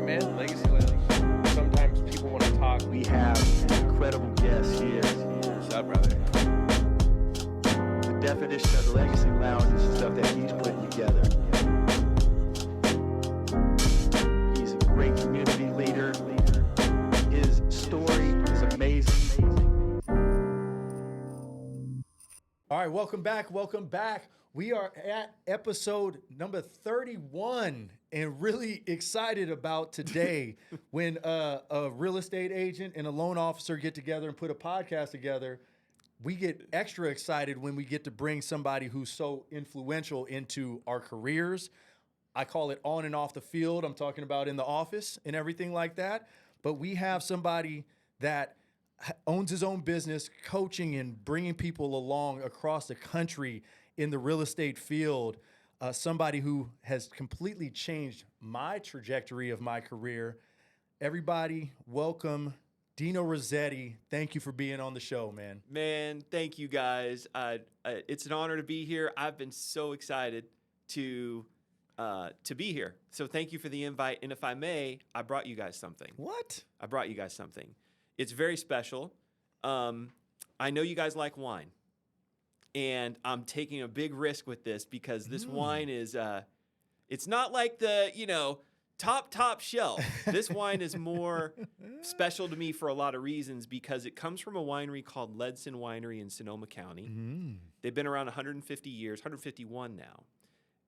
right, man. Legacy Lenders. Sometimes people want to talk. We have incredible guests here. What's up, brother? The definition of the Legacy Lounge is the stuff that he's putting together. He's a great community leader. His story is amazing. All right, welcome back. We are at episode number 31 and really excited about today when a real estate agent and a loan officer get together and put a podcast together. We get extra excited when we get to bring somebody who's so influential into our careers. I call it on and off the field. I'm talking about in the office and everything like that. But we have somebody that owns his own business, coaching and bringing people along across the country in the real estate field, somebody who has completely changed my trajectory of my career. Everybody, welcome Dino Rosetti. Thank you for being on the show, man. Man, thank you guys. It's an honor to be here. I've been so excited to be here. So thank you for the invite. And if I may, I brought you guys something. What? I brought you guys something. It's very special. I know you guys like wine. And I'm taking a big risk with this because this wine is, it's not like the, top shelf. This wine is more special to me for a lot of reasons because it comes from a winery called Ledson Winery in Sonoma County. They've been around 150 years, 151 now.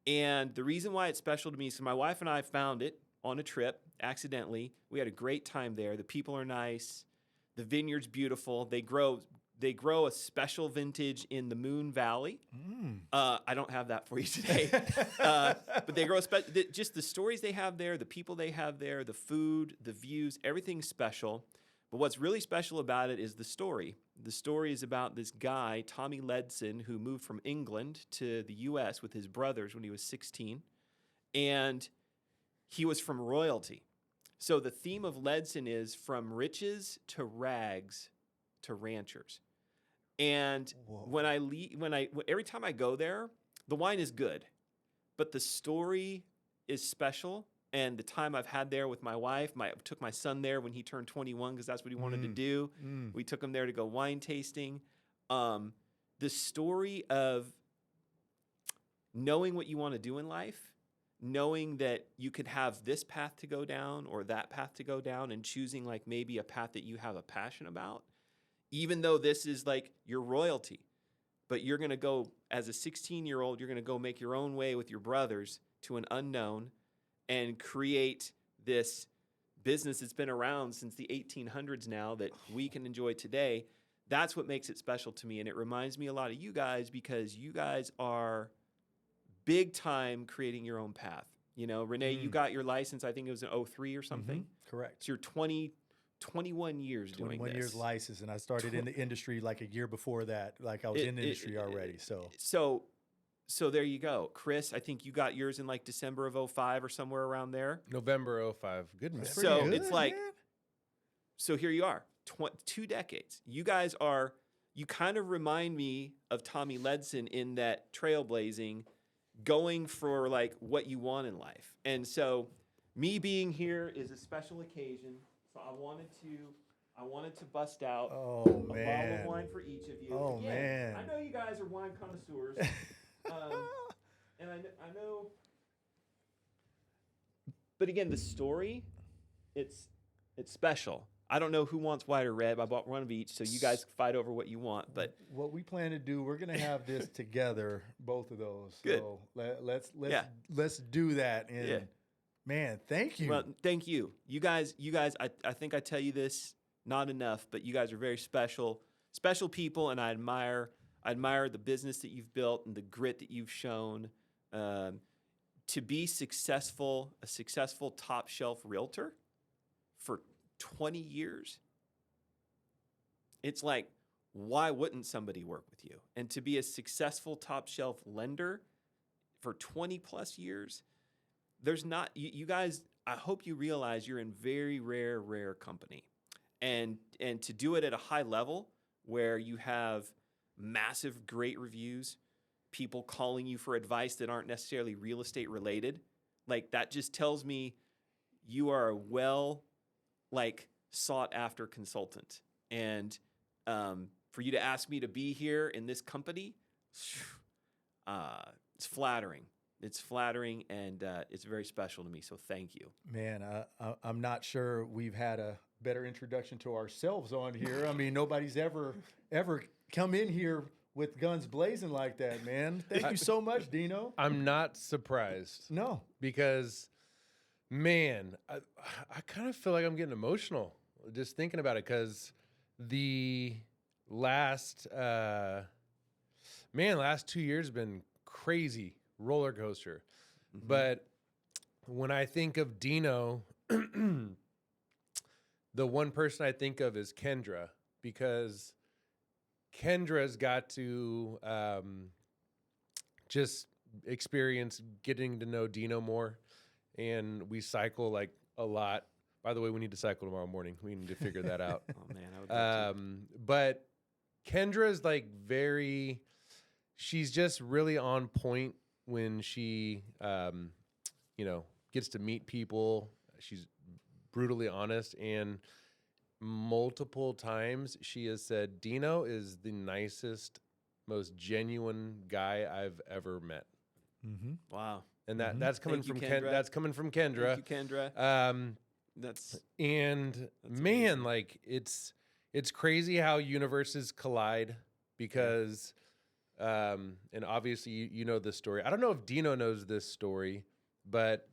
And the reason why it's special to me is my wife and I found it on a trip accidentally. We had a great time there. The people are nice. The vineyard's beautiful. They grow a special vintage in the Moon Valley. I don't have that for you today. But they grow just the stories they have there, the people they have there, the food, the views, everything's special. But what's really special about it is the story. The story is about this guy, Tommy Ledson, who moved from England to the U.S. with his brothers when he was 16. And he was from royalty. So the theme of Ledson is from riches to rags to ranchers. And every time I go there, the wine is good, but the story is special. And the time I've had there with my wife, took my son there when he turned 21 because that's what he wanted to do. We took him there to go wine tasting. The story of knowing what you want to do in life, knowing that you could have this path to go down or that path to go down and choosing like maybe a path that you have a passion about. Even though this is like your royalty, but you're going to go as a 16-year-old, you're going to go make your own way with your brothers to an unknown and create this business that's been around since the 1800s now that we can enjoy today. That's what makes it special to me. And it reminds me a lot of you guys because you guys are big time creating your own path. Rene, you got your license, I think it was in 2003 or something. Correct. So you're 21 years doing this. 21 years license, and I started in the industry like a year before that. Like I was in the industry already. So there you go. Chris, I think you got yours in like December of 2005 or somewhere around there. November 2005. Good man. So good, it's like, man. So here you are, 2 decades. You guys you kind of remind me of Tommy Ledson in that trailblazing, going for like what you want in life. And so me being here is a special occasion. So I wanted to bust out a bottle of wine for each of you. Oh, Again, man. I know you guys are wine connoisseurs. And I know, but again, the story, it's special. I don't know who wants white or red. I bought one of each, so you guys fight over what you want. But what we plan to do, we're gonna have this together, both of those. Good. So let's do that. And man, thank you. Well, thank you. You guys. I think I tell you this not enough, but you guys are very special people, and I admire the business that you've built and the grit that you've shown to be a successful top shelf realtor for 20 years. It's like, why wouldn't somebody work with you? And to be a successful top shelf lender for 20 plus years, there's not, you guys, I hope you realize you're in very rare company. And to do it at a high level where you have massive, great reviews, people calling you for advice that aren't necessarily real estate related, like that just tells me you are a sought after consultant. And for you to ask me to be here in this company, it's flattering. It's flattering, and it's very special to me. So thank you. Man, I'm not sure we've had a better introduction to ourselves on here. I mean, nobody's ever come in here with guns blazing like that, man. Thank you so much, Dino. I'm not surprised No. because, man, I kind of feel like I'm getting emotional just thinking about it because the last 2 years have been crazy roller coaster. Mm-hmm. But when I think of Dino, the one person I think of is Kendra, because Kendra's got to just experience getting to know Dino more. And we cycle like a lot. By the way, we need to cycle tomorrow morning. We need to figure that out. Oh, man. I would love to. But Kendra's like she's just really on point when she, gets to meet people. She's brutally honest, and multiple times she has said, Dino is the nicest, most genuine guy I've ever met. Mm-hmm. Wow. And that's coming Thank from you, Kendra. that's coming from Kendra. Thank you, Kendra. That's man, amazing. like it's crazy how universes collide because, and obviously you know this story. I don't know if Dino knows this story, but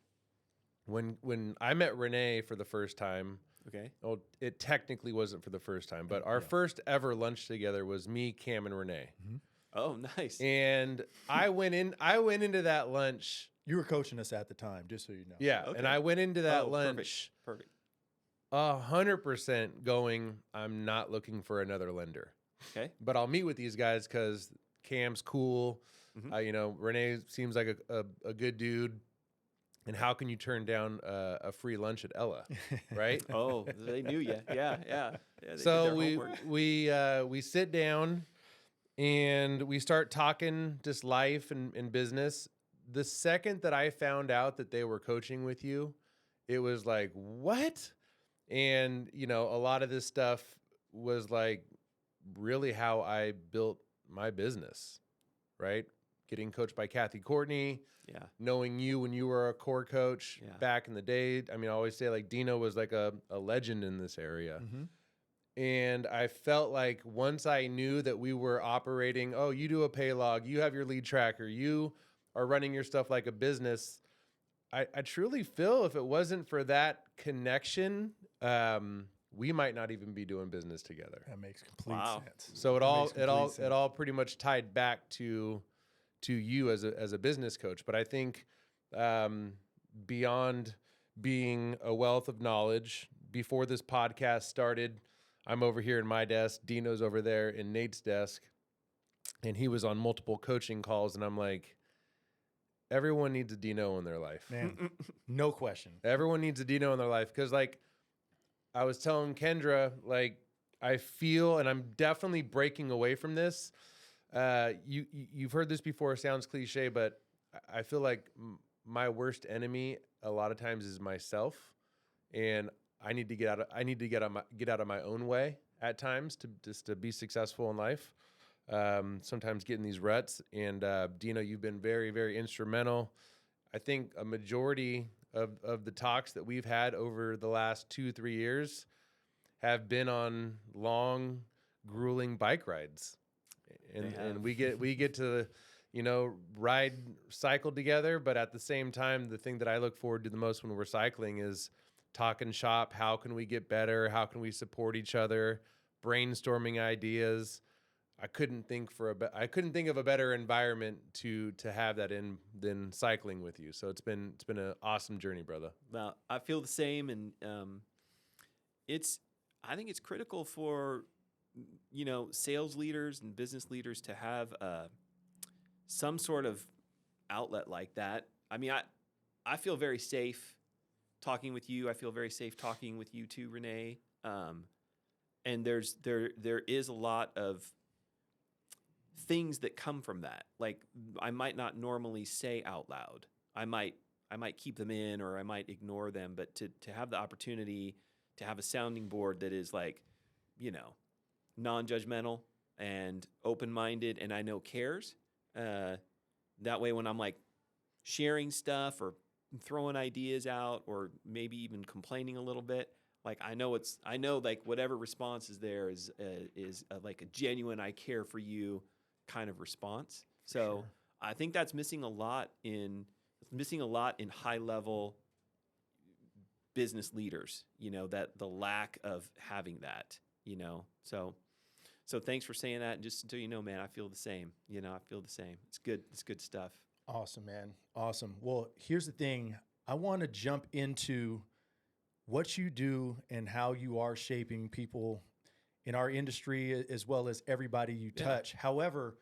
when I met Rene for the first time, okay. well, it technically wasn't for the first time, but our first ever lunch together was me, Cam, and Rene. Mm-hmm. Oh, nice. And I went into that lunch. You were coaching us at the time, just so you know. Yeah, Okay. and I went into that Oh, lunch. Perfect. 100% going, I'm not looking for another lender. Okay. But I'll meet with these guys because Cam's cool. Mhm. Rene seems like a good dude. And how can you turn down a free lunch at Ella, right? Oh, they knew you. Yeah. They So did their homework. we sit down and we start talking just life and business. The second that I found out that they were coaching with you, it was like, what? And, a lot of this stuff was like really how I built my business, right? Getting coached by Kathy Courtney, Yeah. knowing you when you were a core coach Yeah. back in the day. I mean, I always say like Dino was like a legend in this area. Mm-hmm. And I felt like once I knew that we were operating, oh, you do a pay log, you have your lead tracker, you are running your stuff like a business. I truly feel if it wasn't for that connection, we might not even be doing business together. That makes complete Wow. sense. So That makes it all pretty much tied back to you as a business coach. But I think beyond being a wealth of knowledge, before this podcast started, I'm over here in my desk, Dino's over there in Nate's desk, and he was on multiple coaching calls, and I'm like, everyone needs a Dino in their life. Man, no question. Everyone needs a Dino in their life because, like, I was telling Kendra, like, I feel, and I'm definitely breaking away from this. You've heard this before. It sounds cliche, but I feel like my worst enemy a lot of times is myself, and I need to get out of my own way at times to be successful in life. Sometimes get in these ruts, and Dino, you've been very, very instrumental. I think a majority of the talks that we've had over the last 2-3 years have been on long, grueling bike rides, and we get to cycle together. But at the same time, the thing that I look forward to the most when we're cycling is talking shop. How can we get better? How can we support each other? Brainstorming ideas. I couldn't think of a better environment to have that in than cycling with you. So it's been an awesome journey, brother. Well, I feel the same, and I think it's critical for sales leaders and business leaders to have some sort of outlet like that. I mean, I feel very safe talking with you. I feel very safe talking with you too, Rene. And there is a lot of things that come from that. Like I might not normally say out loud. I might I might keep them in or I might ignore them, but to have the opportunity to have a sounding board that is like, non-judgmental and open-minded and I know cares. That way when I'm like sharing stuff or throwing ideas out or maybe even complaining a little bit, like I know like whatever response is there is like a genuine I care for you kind of response. So sure. I think that's missing a lot in high level business leaders, that the lack of having that, so thanks for saying that. And just so you know, man, I feel the same. I feel the same. It's good. It's good stuff. Awesome, man. Awesome. Well, here's the thing. I want to jump into what you do and how you are shaping people in our industry as well as everybody you touch. However,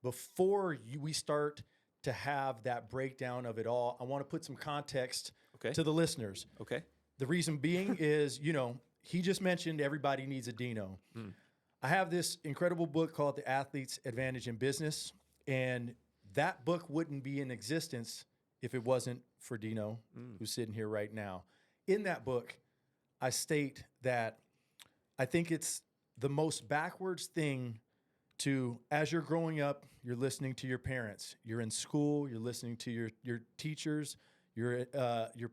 before we start to have that breakdown of it all, I want to put some context to the listeners. Okay. The reason being is, he just mentioned everybody needs a Dino. I have this incredible book called The Athlete's Advantage in Business, and that book wouldn't be in existence if it wasn't for Dino, who's sitting here right now. In that book, I state that I think it's the most backwards thing to, as you're growing up, you're listening to your parents. You're in school, you're listening to your teachers. You're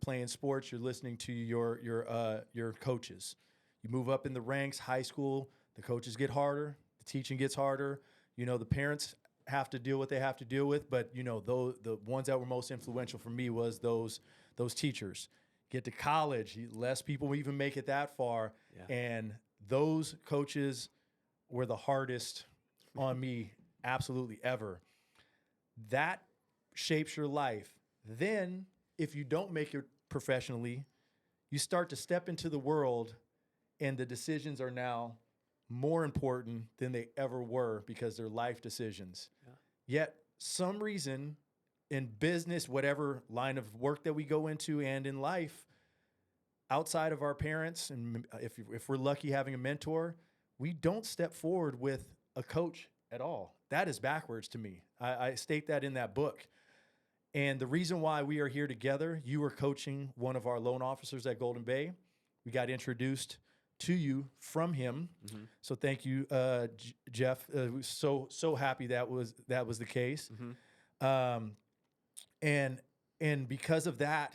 playing sports. You're listening to your coaches. You move up in the ranks, high school. The coaches get harder. The teaching gets harder. The parents have to deal with what they have to deal with. But the ones that were most influential for me was those teachers. Get to college, less people even make it that far, and those coaches were the hardest on me, absolutely ever. That shapes your life. Then, if you don't make it professionally, you start to step into the world, and the decisions are now more important than they ever were because they're life decisions. Yet, some reason in business, whatever line of work that we go into and in life, outside of our parents, and if we're lucky having a mentor, we don't step forward with a coach at all. That is backwards to me. I state that in that book. And the reason why we are here together, you were coaching one of our loan officers at Golden Bay. We got introduced to you from him. So thank you, Jeff. So happy that was the case. And because of that,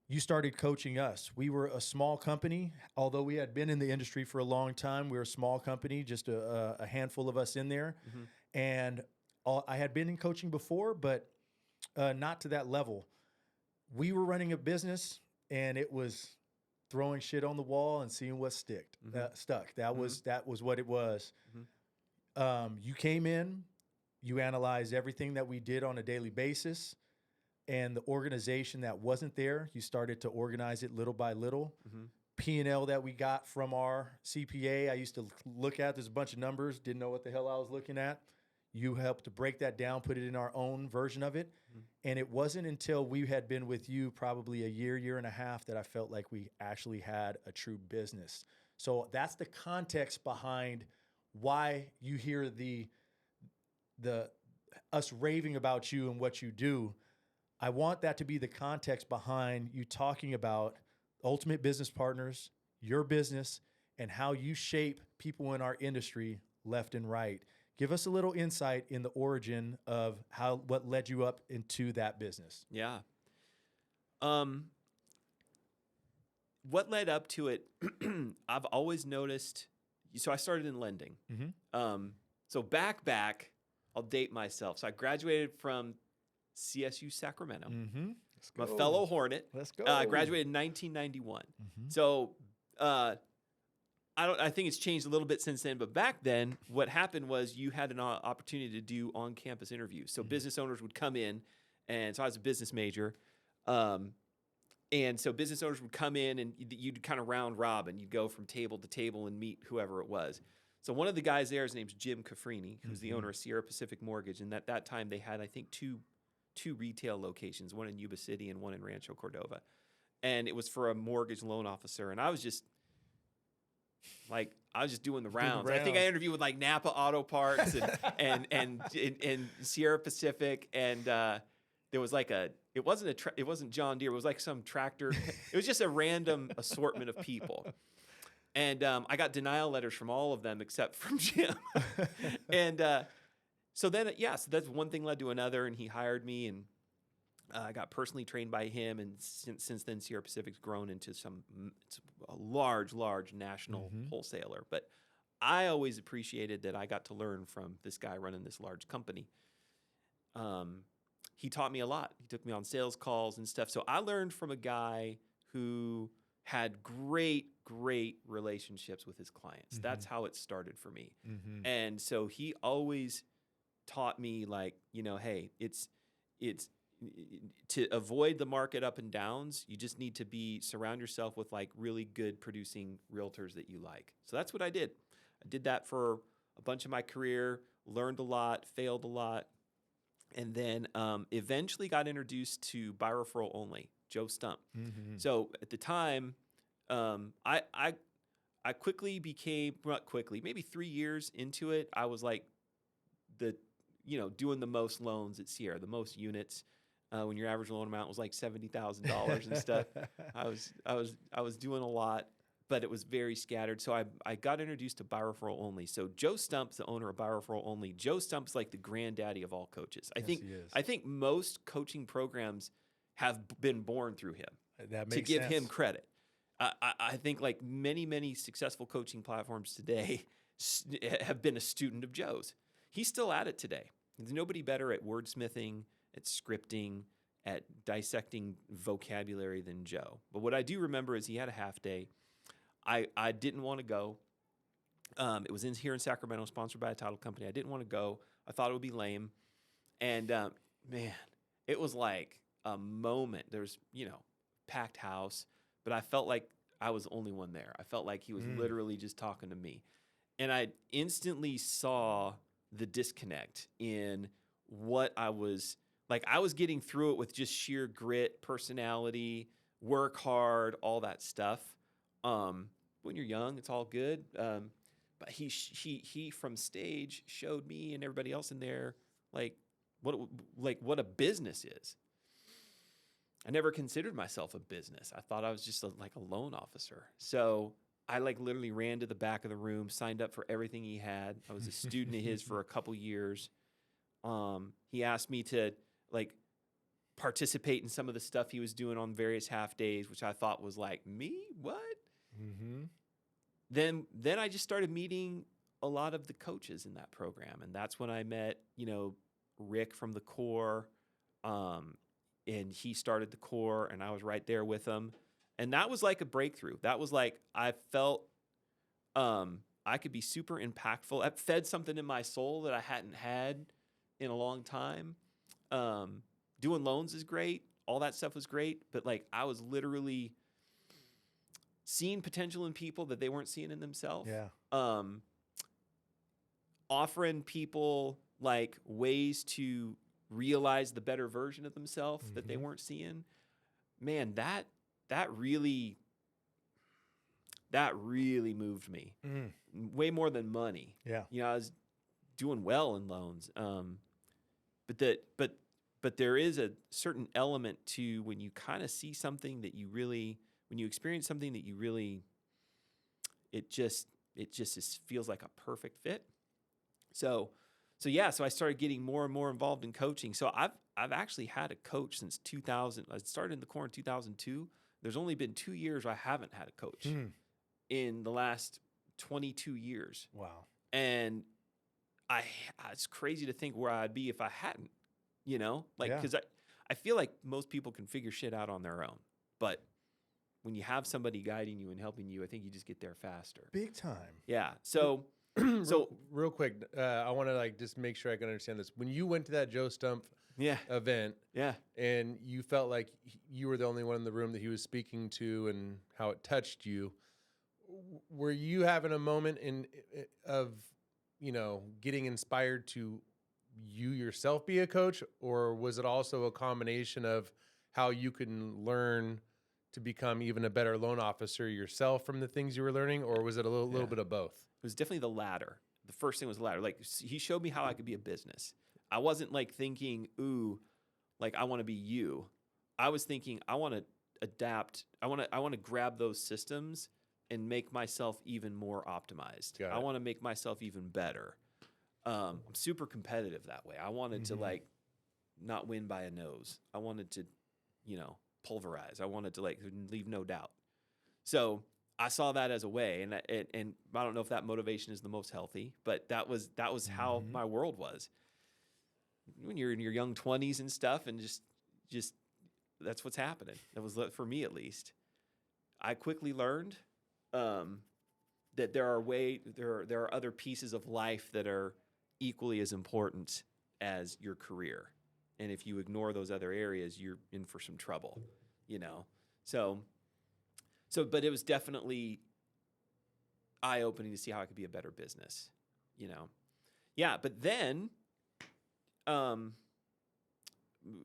you started coaching us. We were a small company, although we had been in the industry for a long time. We were a small company, just a handful of us in there. And I had been in coaching before, but not to that level. We were running a business, and it was throwing shit on the wall and seeing what stuck. That was what it was. You came in, you analyzed everything that we did on a daily basis, and the organization that wasn't there, you started to organize it little by little. P&L that we got from our CPA, I used to look at. There's a bunch of numbers, didn't know what the hell I was looking at. You helped to break that down, put it in our own version of it. And it wasn't until we had been with you probably a year and a half that I felt like we actually had a true business. So that's the context behind why you hear the us raving about you and what you do. I want that to be the context behind you talking about Ultimate Business Partners, your business, and how you shape people in our industry left and right. Give us a little insight in the origin of what led you up into that business. Yeah. What led up to it? I've always noticed. So I started in lending. So back, I'll date myself. So I graduated from CSU Sacramento. I'm a fellow Hornet. Let's go. I graduated in 1991. So I think it's changed a little bit since then, but back then, what happened was you had an opportunity to do on-campus interviews. So business owners would come in, and so I was a business major, and so business owners would come in, and you'd kind of round robin. You'd go from table to table and meet whoever it was. So one of the guys there, his name's Jim Caffrini, who's the owner of Sierra Pacific Mortgage, and at that time they had, I think, two retail locations, one in Yuba City and one in Rancho Cordova, and it was for a mortgage loan officer, and I was just doing the rounds. I think I interviewed with like Napa Auto Parts and Sierra Pacific, and there was like a it wasn't John Deere. It was like some tractor. It was just a random assortment of people. And I got denial letters from all of them except from Jim. And so then, so that's one thing led to another, and he hired me, and I got personally trained by him. And since then, Sierra Pacific's grown into it's a large national wholesaler. But I always appreciated that I got to learn from this guy running this large company. He taught me a lot. He took me on sales calls and stuff. So I learned from a guy who had great relationships with his clients. That's how it started for me. And so he always taught me, like, hey, it's to avoid the market up and downs, you just need to surround yourself with like really good producing realtors that you like. So that's what I did. I did that for a bunch of my career, learned a lot, failed a lot, and then eventually got introduced to buy referral only, Joe Stump. So at the time, I quickly became, not quickly, maybe 3 years into it, I was like doing the most loans at Sierra, the most units. When your average loan amount was like $70,000 and stuff, I was doing a lot, but it was very scattered. So I got introduced to buy referral only. So Joe Stump's the owner of buy referral only. Joe Stump's like the granddaddy of all coaches. I think most coaching programs have been born through him. That makes to give sense. him credit. I think like many successful coaching platforms today have been a student of Joe's. He's still at it today. There's nobody better at wordsmithing, at scripting, at dissecting vocabulary than Joe. But what I do remember is he had a half day. I didn't want to go. It was here in Sacramento, sponsored by a title company. I didn't want to go. I thought it would be lame. And man, it was like a moment. There's, packed house, but I felt like I was the only one there. I felt like he was literally just talking to me. And I instantly saw the disconnect in what I was getting through it with just sheer grit, personality, work hard, all that stuff. When you're young, it's all good. But he from stage showed me and everybody else in there what a business is. I never considered myself a business. I thought I was just like a loan officer. So I literally ran to the back of the room, signed up for everything he had. I was a student of his for a couple years. He asked me to participate in some of the stuff he was doing on various half days, which I thought was like, me? What? Then I just started meeting a lot of the coaches in that program. And that's when I met, Rick from the core. And he started the core, and I was right there with him. And that was like a breakthrough. That was like, I felt I could be super impactful. It fed something in my soul that I hadn't had in a long time. Doing loans is great. All that stuff was great. But I was literally seeing potential in people that they weren't seeing in themselves. Yeah. Offering people ways to realize the better version of themselves that they weren't seeing. Man, that really moved me. Way more than money. Yeah. I was doing well in loans. But there is a certain element to when you kind of see something that you really, when you experience something that you really, it just feels like a perfect fit. So I started getting more and more involved in coaching. So I've actually had a coach since 2000. I started in the core in 2002. There's only been 2 years I haven't had a coach in the last 22 years. Wow. And it's crazy to think where I'd be if I hadn't, because I feel like most people can figure shit out on their own. But when you have somebody guiding you and helping you, I think you just get there faster. Big time. Yeah. So real quick, I want to just make sure I can understand this. When you went to that Joe Stump event, and you felt like you were the only one in the room that he was speaking to, and how it touched you, were you having a moment of getting inspired to you yourself be a coach, or was it also a combination of how you can learn to become even a better loan officer yourself from the things you were learning, or was it a little bit of both? It was definitely the latter. The first thing was the latter. He showed me how I could be a business. I wasn't thinking, ooh, I want to be you. I was thinking, I want to adapt. I want to grab those systems and make myself even more optimized. Got I it. want to make myself even better. I'm super competitive that way. I wanted to like not win by a nose. I wanted to, pulverize. I wanted to like leave no doubt. So I saw that as a way, and I don't know if that motivation is the most healthy, but that was how my world was. When you're in your young 20s and stuff, and just that's what's happening. That was for me at least. I quickly learned that there are other pieces of life that are equally as important as your career, and if you ignore those other areas, you're in for some trouble. So, but it was definitely eye-opening to see how I could be a better business. Yeah. But then,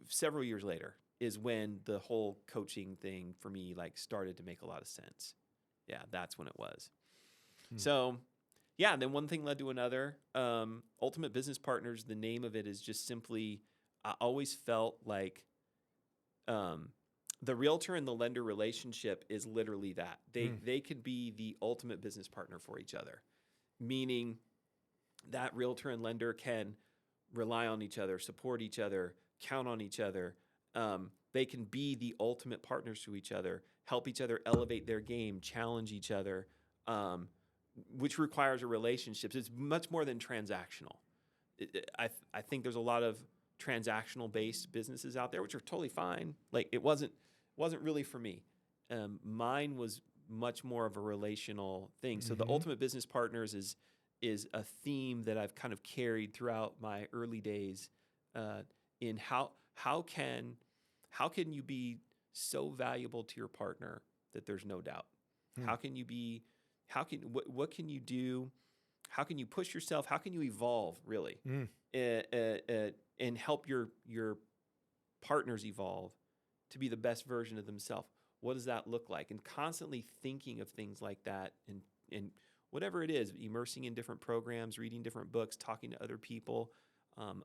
several years later is when the whole coaching thing for me like started to make a lot of sense. Yeah, that's when it was. So, yeah, then one thing led to another. Ultimate Business Partners, the name of it is just simply, I always felt like the realtor and the lender relationship is literally that. They could be the ultimate business partner for each other, meaning that realtor and lender can rely on each other, support each other, count on each other. They can be the ultimate partners to each other, help each other elevate their game, challenge each other, which requires a relationship. It's much more than transactional. I think there's a lot of transactional-based businesses out there, which are totally fine. Like it wasn't really for me. Mine was much more of a relational thing. So the Ultimate Business Partners is a theme that I've kind of carried throughout my early days. In how can you be so valuable to your partner that there's no doubt? What can you do? How can you push yourself? How can you evolve really? And help your partners evolve to be the best version of themselves. What does that look like? And constantly thinking of things like that and whatever it is, immersing in different programs, reading different books, talking to other people,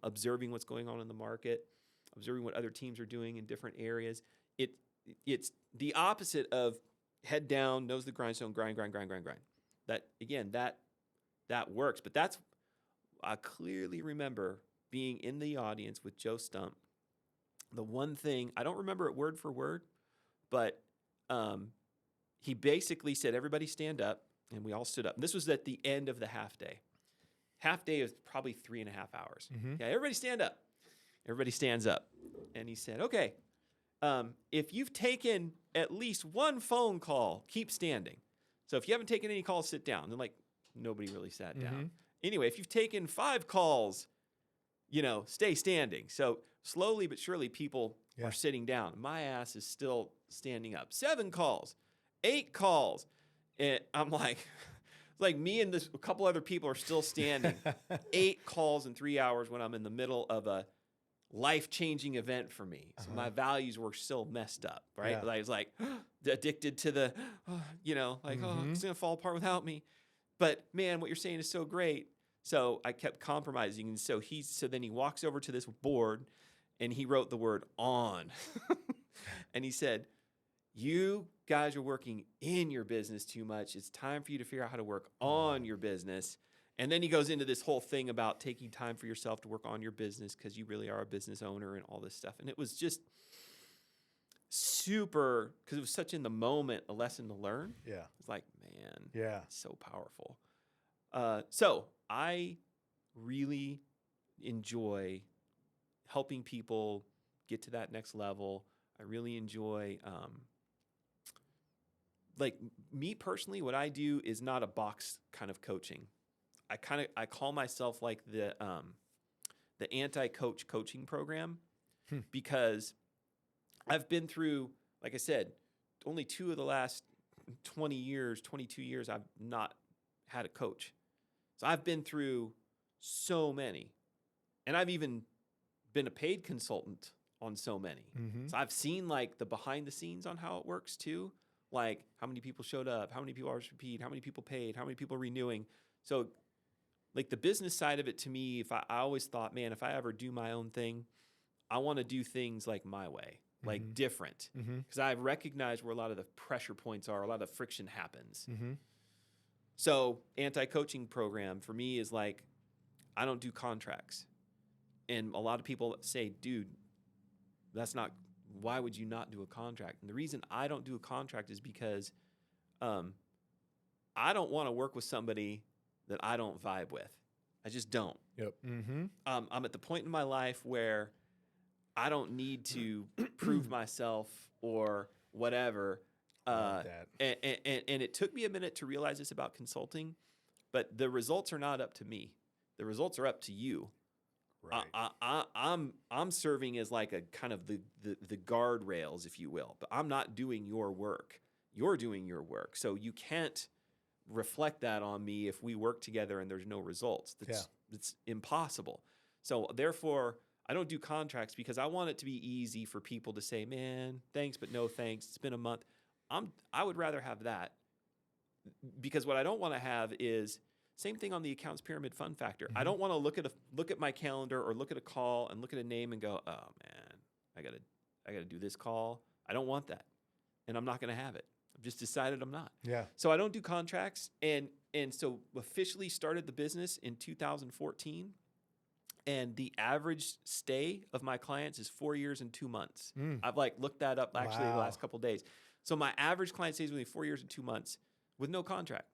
observing what's going on in the market, observing what other teams are doing in different areas. It's the opposite of head down, nose to the grindstone, grind. That again, that works. But I clearly remember being in the audience with Joe Stump. The one thing, I don't remember it word for word, but he basically said, everybody stand up, and we all stood up. And this was at the end of the half day. Half day is probably 3.5 hours. Yeah, everybody stand up. Everybody stands up. And he said, okay, if you've taken at least one phone call, keep standing. So if you haven't taken any calls, sit down. And like, nobody really sat down. Anyway, if you've taken 5 calls, stay standing. So slowly but surely, people are sitting down. My ass is still standing up. 7 calls, 8 calls. And I'm like, like me and a couple other people are still standing. 8 calls in 3 hours when I'm in the middle of a life-changing event for me. So my values were still messed up, right? I was like addicted to the, oh, it's going to fall apart without me. But man, what you're saying is so great. So I kept compromising. And so then he walks over to this board and he wrote the word on. And he said, you guys are working in your business too much. It's time for you to figure out how to work on your business. And then he goes into this whole thing about taking time for yourself to work on your business because you really are a business owner and all this stuff. And it was just super, because it was such in the moment, a lesson to learn. Yeah. It's like, man, Yeah. it's so powerful. So I really enjoy helping people get to that next level. I really enjoy, like me personally, what I do is not a box kind of coaching. I call myself like the anti-coach coaching program because I've been through, like I said, only 2 of the last 22 years, I've not had a coach. So I've been through so many, and I've even been a paid consultant on so many. So I've seen like the behind the scenes on how it works too. Like how many people showed up, how many people RSVP'd, how many people paid, how many people renewing. So like the business side of it to me, I always thought, man, if I ever do my own thing, I want to do things like my way. like different, because I've recognized where a lot of the pressure points are, a lot of the friction happens. So anti-coaching program for me is like, I don't do contracts. And a lot of people say, dude, why would you not do a contract? And the reason I don't do a contract is because I don't want to work with somebody that I don't vibe with. I just don't. Yep. I'm at the point in my life where I don't need to prove myself or whatever. Love that. And it took me a minute to realize this about consulting, but the results are not up to me. The results are up to you. Right. I'm serving as like a kind of the guardrails, if you will, but I'm not doing your work. You're doing your work. So you can't reflect that on me if we work together and there's no results. It's impossible. So therefore, I don't do contracts because I want it to be easy for people to say, man, thanks, but no thanks. It's been a month. I would rather have that, because what I don't want to have is same thing on the accounts pyramid fun factor. I don't want to look at my calendar or look at a call and look at a name and go, oh man, I gotta do this call. I don't want that, and I'm not going to have it. I've just decided I'm not. Yeah. So I don't do contracts, and so officially started the business in 2014. And the average stay of my clients is 4 years and 2 months. I've like looked that up actually the last couple of days. So my average client stays with me 4 years and 2 months with no contract.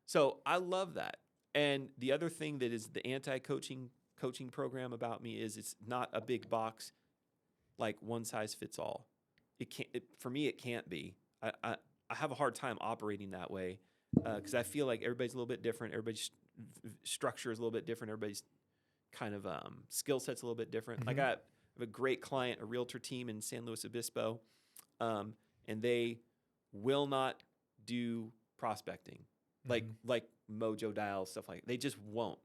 So I love that. And the other thing that is the anti-coaching program about me is it's not a big box, like one size fits all. For me, it can't be. I have a hard time operating that way because I feel like everybody's a little bit different. Everybody's structure is a little bit different. Everybody's kind of skill set's a little bit different. Like I have a great client, a realtor team in San Luis Obispo, and they will not do prospecting, like Mojo Dial, stuff like that. They just won't.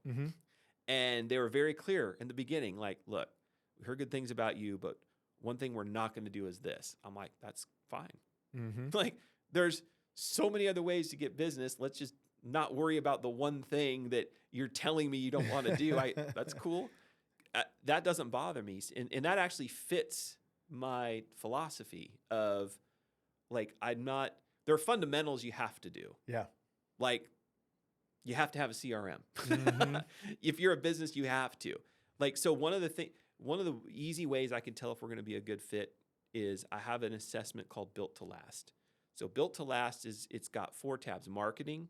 And they were very clear in the beginning, like, look, we heard good things about you, but one thing we're not going to do is this. I'm like, that's fine. Like, there's so many other ways to get business. Let's just not worry about the one thing that you're telling me you don't want to do. That's cool. That doesn't bother me. And that actually fits my philosophy of, like, there are fundamentals you have to do. Yeah. Like, you have to have a CRM. If you're a business, you have to. Like, so one of the easy ways I can tell if we're going to be a good fit is I have an assessment called Built to Last. So Built to Last it's got 4 tabs: marketing,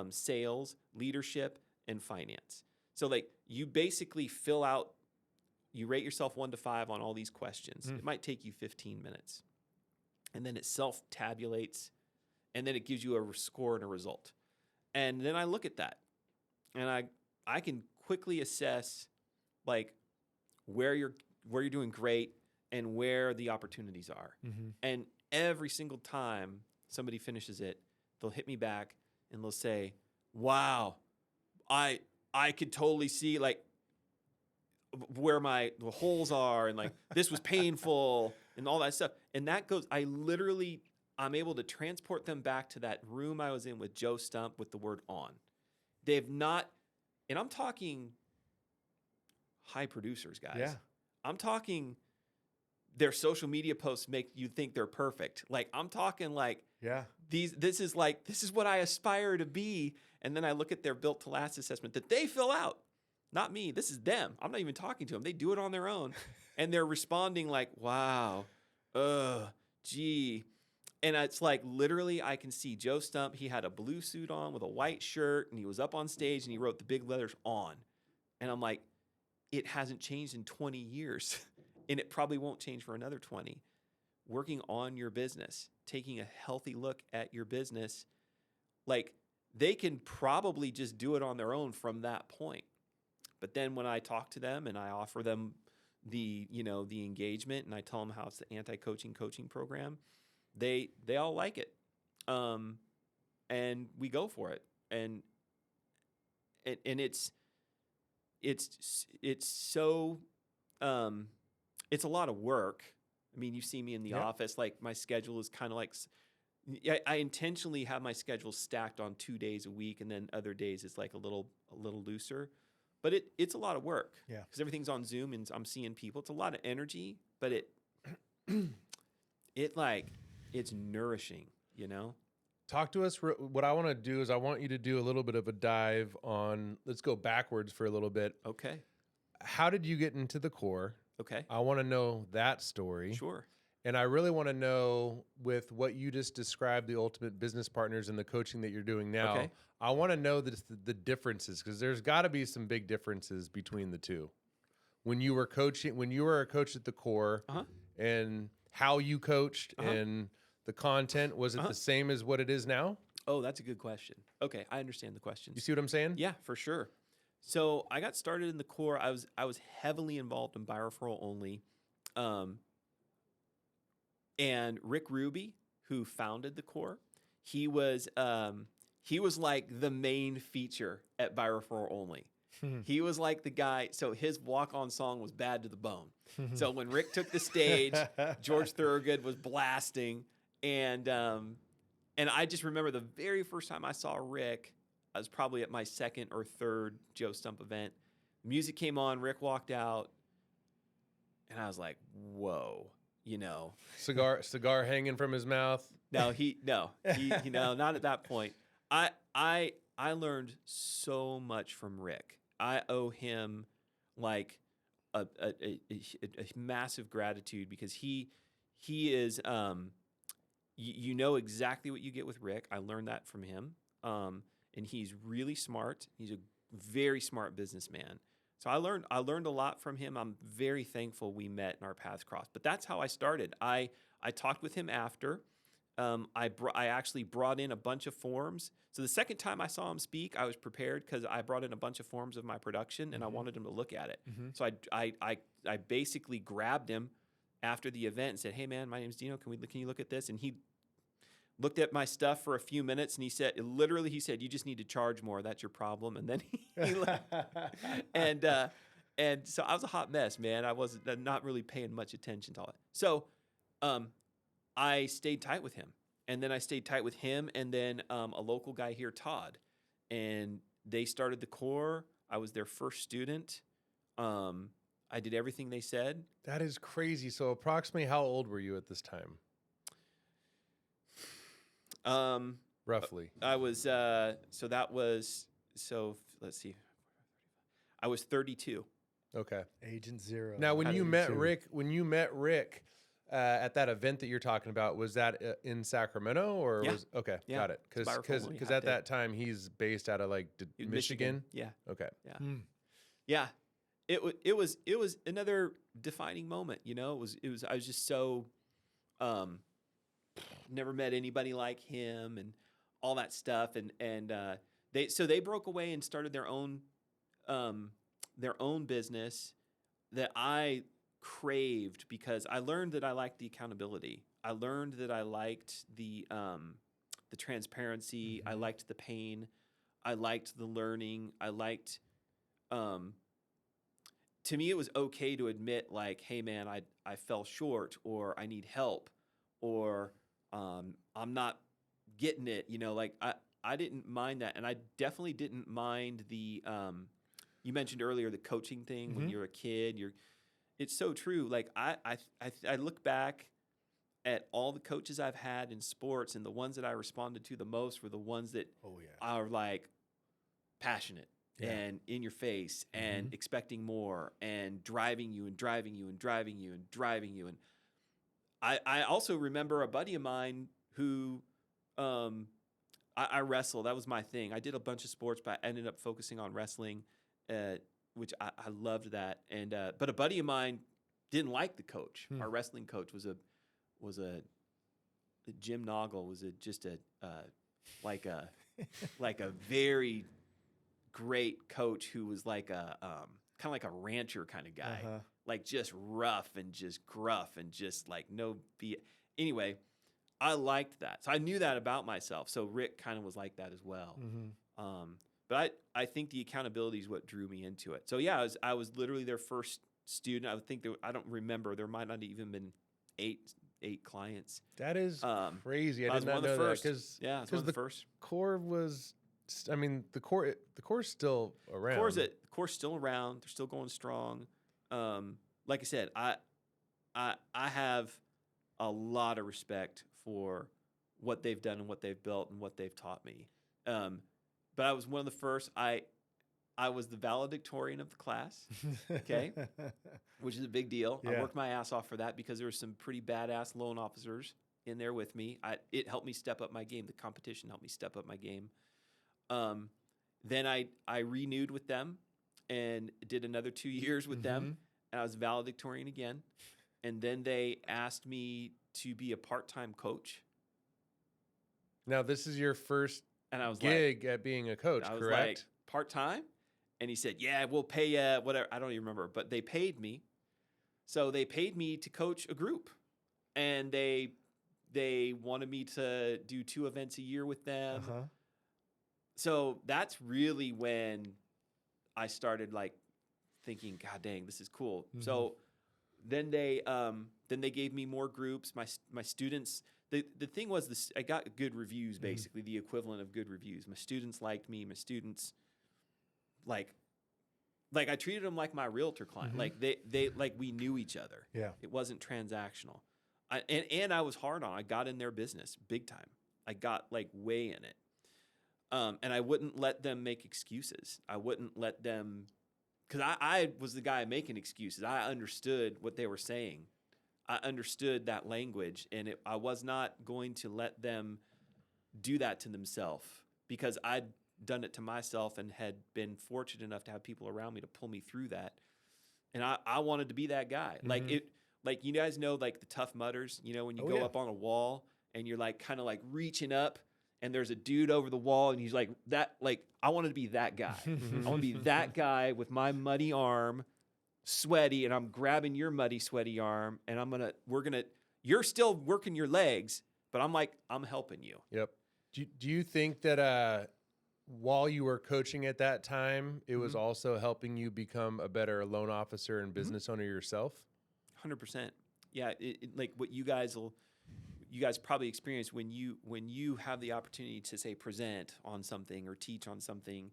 sales, leadership, and finance. So like you basically you rate yourself 1 to 5 on all these questions. It might take you 15 minutes. And then it self-tabulates, and then it gives you a score and a result. And then I look at that, and I can quickly assess like where you're doing great and where the opportunities are. And every single time somebody finishes it, they'll hit me back and they'll say, wow, I could totally see like where the holes are, and like this was painful and all that stuff. And that goes, I'm able to transport them back to that room I was in with Joe Stump with the word on. They've not, and I'm talking high producers, guys. Yeah. I'm talking their social media posts make you think they're perfect. Like I'm talking like, Yeah. this is what I aspire to be. And then I look at their Built to Last assessment that they fill out. Not me. This is them. I'm not even talking to them. They do it on their own. And they're responding like, wow, gee. And it's like literally I can see Joe Stump. He had a blue suit on with a white shirt, and he was up on stage and he wrote the big letters on. And I'm like, it hasn't changed in 20 years. And it probably won't change for another 20. Working on your business, taking a healthy look at your business, like they can probably just do it on their own from that point. But then when I talk to them and I offer them the engagement and I tell them how it's the anti-coaching program, they all like it. And we go for it. And it's so it's a lot of work. I mean, you see me in the office, like my schedule is kind of like, I intentionally have my schedule stacked on 2 days a week, and then other days it's like a little looser. But it's a lot of work. Yeah. Because everything's on Zoom and I'm seeing people. It's a lot of energy, but it's nourishing, you know? Talk to us. What I want to do is I want you to do a little bit of a dive on, let's go backwards for a little bit. Okay. How did you get into the core? Okay. I want to know that story. Sure. And I really want to know, with what you just described, the ultimate business partners and the coaching that you're doing now, Okay. I want to know the differences, because there's got to be some big differences between the two. When you were coaching, when you were a coach at the core, and how you coached and the content, was it the same as what it is now? Oh, that's a good question. Okay, I understand the question. You see what I'm saying? Yeah, for sure. So I got started in the core. I was heavily involved in buy referral only. And Rick Ruby, who founded the core, he was like the main feature at buy referral only. He was like the guy. So his walk-on song was "Bad to the Bone." So when Rick took the stage, George Thorogood was blasting, and I just remember the very first time I saw Rick, I was probably at my second or third Joe Stump event. Music came on, Rick walked out, and I was like, "Whoa." You know, cigar hanging from his mouth. No, not at that point. I learned so much from Rick. I owe him like a massive gratitude, because he is you know exactly what you get with Rick. I learned that from him. And he's really smart. He's a very smart businessman. So I learned a lot from him. I'm very thankful we met and our paths crossed. But that's how I started. I talked with him after. I actually brought in a bunch of forms. So the second time I saw him speak, I was prepared, because I brought in a bunch of forms of my production and I wanted him to look at it. So I basically grabbed him after the event and said, "Hey man, my name's Dino. Can you look at this?" And he looked at my stuff for a few minutes, and he said, "You just need to charge more. That's your problem." And then he left. And so I was a hot mess, man. I was not really paying much attention to all that. So I stayed tight with him. And then I stayed tight with him and then a local guy here, Todd. And they started the core. I was their first student. I did everything they said. That is crazy. So approximately how old were you at this time? Roughly. I was, let's see. I was 32. Okay. Agent Zero. Now, when you met Rick at that event that you're talking about, was that in Sacramento or Yeah. was okay? Yeah. Got it. Because at that time he's based out of like Michigan. Yeah. Okay. Yeah. Yeah. It was another defining moment. You know, I was just so never met anybody like him and all that stuff, and they broke away and started their own business that I craved, because I learned that I liked the accountability. I learned that I liked the transparency. I liked the pain. I liked the learning. I liked to me, it was okay to admit, like, hey man, I fell short, or I need help, or I'm not getting it. You know, like I didn't mind that, and I definitely didn't mind the. You mentioned earlier the coaching thing when you're a kid. It's so true. Like I look back at all the coaches I've had in sports, and the ones that I responded to the most were the ones that are like passionate and in your face and expecting more and driving you and driving you and driving you and driving you. And I also remember a buddy of mine who I wrestled. That was my thing. I did a bunch of sports, but I ended up focusing on wrestling, which I loved that. And but a buddy of mine didn't like the coach. Our wrestling coach was a Jim Noggle was just a like a very great coach who was like a kind of like a rancher kind of guy, like just rough and just gruff and just like no be. Anyway, I liked that, so I knew that about myself. So Rick kind of was like that as well. But I think the accountability is what drew me into it. So yeah, I was literally their first student. I would think I don't remember. There might not have even been eight clients. That is crazy. I did not know that, because the first core was. I mean, the core's still around. The core's still around. They're still going strong. Like I said, I have a lot of respect for what they've done and what they've built and what they've taught me. But I was one of the first. I was the valedictorian of the class, okay, which is a big deal. I Yeah. worked my ass off for that because there were some pretty badass loan officers in there with me. It helped me step up my game. The competition helped me step up my game. Then I renewed with them and did another 2 years with them. And I was valedictorian again. And then they asked me to be a part-time coach. Now, this is your first And I was gig at being a coach, I was correct? like, part-time? And he said, yeah, we'll pay you whatever. I don't even remember, but they paid me. So they paid me to coach a group. And they wanted me to do 2 events a year with them. So that's really when I started like thinking, God dang, this is cool. So then they gave me more groups. My students, the thing was this, I got good reviews, basically the equivalent of good reviews. My students liked me. My students like I treated them like my realtor client. Like they like we knew each other. Yeah. It wasn't transactional. And I was hard on. I got in their business big time. I got like way in it. And I wouldn't let them make excuses. I wouldn't let them, because I was the guy making excuses. I understood what they were saying. I understood that language, and I was not going to let them do that to themselves because I'd done it to myself and had been fortunate enough to have people around me to pull me through that. And I wanted to be that guy. Like you guys know, like the Tough Mudders, you know, when you go up on a wall and you're like kind of like reaching up and there's a dude over the wall and he's like that, like I wanted to be that guy. I want to be that guy with my muddy arm, sweaty, and I'm grabbing your muddy, sweaty arm and you're still working your legs, but I'm helping you. Yep. Do you think that while you were coaching at that time, it was also helping you become a better loan officer and business owner yourself? 100%. Yeah, like what you guys probably experience when you have the opportunity to say present on something or teach on something.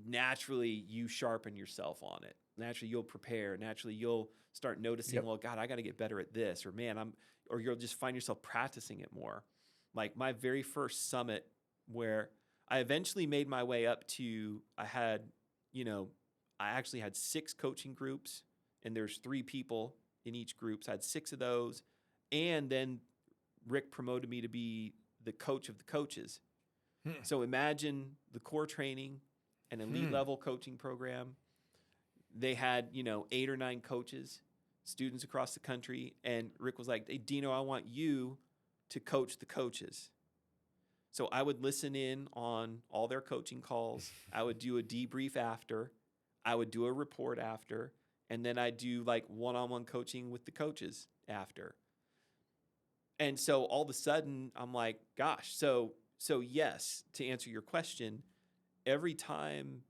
Naturally, you sharpen yourself on it. Naturally, you'll prepare. Naturally, you'll start noticing. Well, God, I got to get better at this, or man, or you'll just find yourself practicing it more. Like my very first summit, where I eventually made my way up to, I actually had 6 coaching groups. And there's 3 people in each group. So I had 6 of those. And then Rick promoted me to be the coach of the coaches. So imagine the core training, an elite level coaching program. They had, 8 or 9 coaches, students across the country. And Rick was like, hey, Dino, I want you to coach the coaches. So I would listen in on all their coaching calls. I would do a debrief after. I would do a report after. And then I do like one-on-one coaching with the coaches after. And so all of a sudden I'm like, gosh, so yes, to answer your question, every time